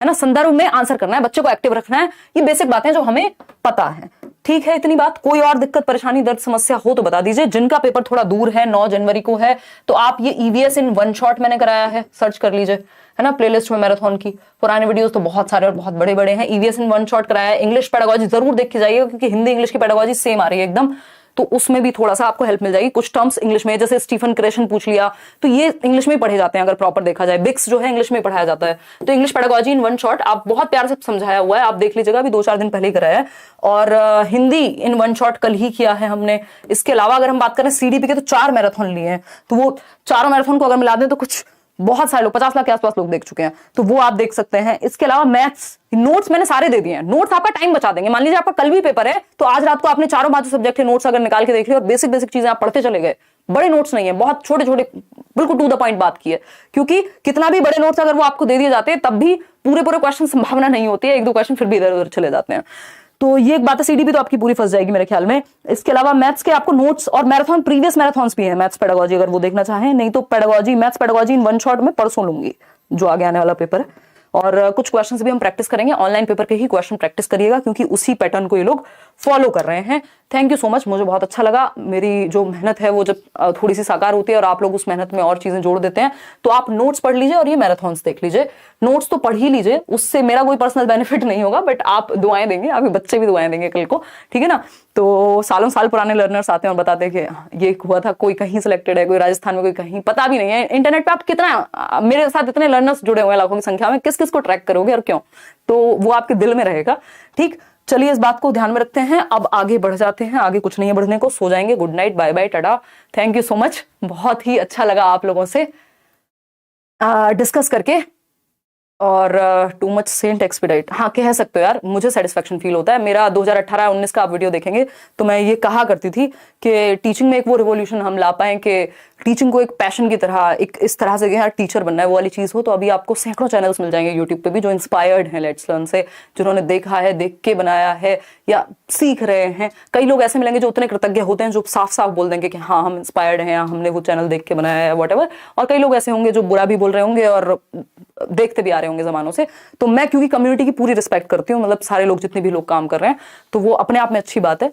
ना, संदर्भ में आंसर करना है, बच्चे को एक्टिव रखना है। ये बेसिक बातें जो हमें पता है, ठीक है। इतनी बात। कोई और दिक्कत परेशानी दर्द समस्या हो तो बता दीजिए। जिनका पेपर थोड़ा दूर है, 9 जनवरी को है, तो आप ये ईवीएस इन वन शॉट मैंने कराया है, सर्च कर लीजिए, है ना, प्लेलिस्ट में मैराथन की। पुराने वीडियोस तो बहुत सारे और बहुत बड़े बड़े हैं। ईवीएस इन वन शॉट कराया है। इंग्लिश पेडागोजी जरूर देख के जाइएगा क्योंकि हिंदी इंग्लिश की पेडागोजी सेम आ रही है एकदम, तो उसमें भी थोड़ा सा आपको हेल्प मिल जाएगी। कुछ टर्म्स इंग्लिश में, जैसे स्टीफन क्रेशन पूछ लिया, तो ये इंग्लिश में पढ़े जाते हैं अगर प्रॉपर देखा जाए। बिक्स जो है इंग्लिश में पढ़ाया जाता है। तो English pedagogy in one shot आप बहुत प्यार से समझाया हुआ है, आप देख लीजिएगा, अभी 2-4 दिन पहले ही कराया है। और हिंदी इन वन शॉट कल ही किया है हमने। इसके अलावा अगर हम बात करें सीडीपी के, तो 4 मैराथन लिए हैं, तो वो चारों मैराथन को अगर मिला दें तो कुछ बहुत सारे लोग, 50 लाख के आसपास लोग देख चुके हैं, तो वो आप देख सकते हैं। इसके अलावा मैथ्स नोट्स मैंने सारे दे दिए हैं। नोट्स आपका टाइम बचा देंगे। मान लीजिए आपका कल भी पेपर है, तो आज रात को आपने चारों 5 सब्जेक्ट के नोट्स अगर निकाल के देख लिया और बेसिक बेसिक चीजें आप पढ़ते चले गए, बड़े नोट्स नहीं है, बहुत छोटे छोटे, बिल्कुल टू द पॉइंट बात की है। क्योंकि कितना भी बड़े नोट्स अगर वो आपको दे दिए जाते हैं, तब भी पूरे पूरे क्वेश्चन संभावना नहीं होती है, एक दो क्वेश्चन फिर भी इधर उधर चले जाते हैं। तो ये एक बात है, सीडीपी तो आपकी पूरी फंस जाएगी मेरे ख्याल में। इसके अलावा मैथ्स के आपको नोट्स और मैराथन, प्रीवियस मैराथन्स भी है मैथ्स पेडागोजी, अगर वो देखना चाहें। नहीं तो pedagogy, maths pedagogy in one shot में परसों लूंगी, जो आगे आने वाला पेपर है। और कुछ क्वेश्चंस भी हम प्रैक्टिस करेंगे, ऑनलाइन पेपर के ही क्वेश्चन प्रैक्टिस करिएगा क्योंकि उसी पैटर्न को ये लोग फॉलो कर रहे हैं। थैंक यू सो मच, मुझे बहुत अच्छा लगा। मेरी जो मेहनत है वो जब थोड़ी सी साकार होती है और आप लोग उस मेहनत में और चीजें जोड़ देते हैं, तो आप नोट्स पढ़ लीजिए और ये मैराथन्स देख लीजिए। नोट्स तो पढ़ ही लीजिए, उससे मेरा कोई पर्सनल बेनिफिट नहीं होगा, बट आप दुआएं देंगे, आपके बच्चे भी दुआएं देंगे कल को, ठीक है ना। तो सालों साल पुराने लर्नर्स आते हैं और बताते हैं कि ये हुआ था, कोई कहीं सिलेक्टेड है, कोई राजस्थान में, कोई कहीं, पता भी नहीं है। इंटरनेट पे आप कितना, मेरे साथ इतने लर्नर्स जुड़े हुए हैं लाखों की संख्या में, किस किस को ट्रैक करोगे और क्यों, तो वो आपके दिल में रहेगा। ठीक, चलिए इस बात को ध्यान में रखते हैं। अब आगे बढ़ जाते हैं, आगे कुछ नहीं है बढ़ने को, सो जाएंगे। Good night, bye bye, tata, thank you so much. बहुत ही अच्छा लगा आप लोगों से डिस्कस करके। और टू मच सेंट एक्सपीडाइट, हाँ कह सकते हो यार, मुझे सेटिस्फेक्शन फील होता है। मेरा 2018-19 का आप वीडियो देखेंगे तो मैं ये कहा करती थी कि टीचिंग में एक वो रिवॉल्यूशन हम ला पाए कि टीचिंग को एक पैशन की तरह, एक इस तरह से कि यार टीचर बनना है, वो वाली चीज हो। तो अभी आपको सैकड़ों चैनल्स मिल जाएंगे यूट्यूब पे भी जो इंस्पायर्ड हैं लेट्स लर्न से, जिन्होंने देखा है, देख के बनाया है या सीख रहे हैं। कई लोग ऐसे मिलेंगे जो उतने कृतज्ञ होते हैं, जो साफ साफ बोल देंगे कि हाँ हम इंस्पायर्ड हैं, हमने वो चैनल देख के बनाया है, व्हाटएवर। और कई लोग ऐसे होंगे जो बुरा भी बोल रहे होंगे और देखते भी आ रहे होंगे जमानों से। तो मैं क्योंकि कम्युनिटी की पूरी रिस्पेक्ट करती हूँ, मतलब सारे लोग जितने भी लोग काम कर रहे हैं, तो वो अपने आप में अच्छी बात है।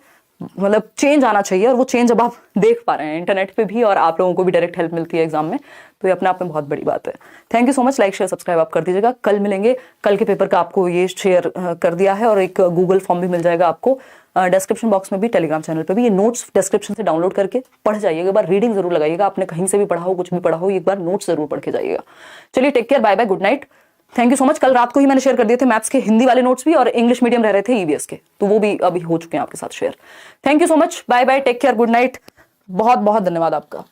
मतलब चेंज आना चाहिए, और वो चेंज अब आप देख पा रहे हैं इंटरनेट पे भी, और आप लोगों को भी डायरेक्ट हेल्प मिलती है एग्जाम में, तो ये अपने आप में बहुत बड़ी बात है। Thank you so much. Like share subscribe आप कर दीजिएगा। कल मिलेंगे, कल के पेपर का आपको ये शेयर कर दिया है, और एक गूगल फॉर्म भी मिल जाएगा आपको डिस्क्रिप्शन बॉक्स में भी, टेलीग्राम चैनल पे भी। ये नोट्स डिस्क्रिप्शन से डाउनलोड करके पढ़ जाइएगा, एक बार रीडिंग जरूर लगाइएगा। आपने कहीं से भी पढ़ा हो, कुछ भी पढ़ा हो, एक बार नोट्स जरूर पढ़ के जाइएगा। चलिए take care, bye bye, good night, thank you so much. कल रात को ही मैंने शेयर कर दिए थे मैथ्स के हिंदी वाले नोट्स भी, और इंग्लिश मीडियम रह रहे थे ईवीएस के, तो वो भी अभी हो चुके हैं आपके साथ share. Thank you so much, bye bye, take care, good night, बहुत बहुत धन्यवाद आपका।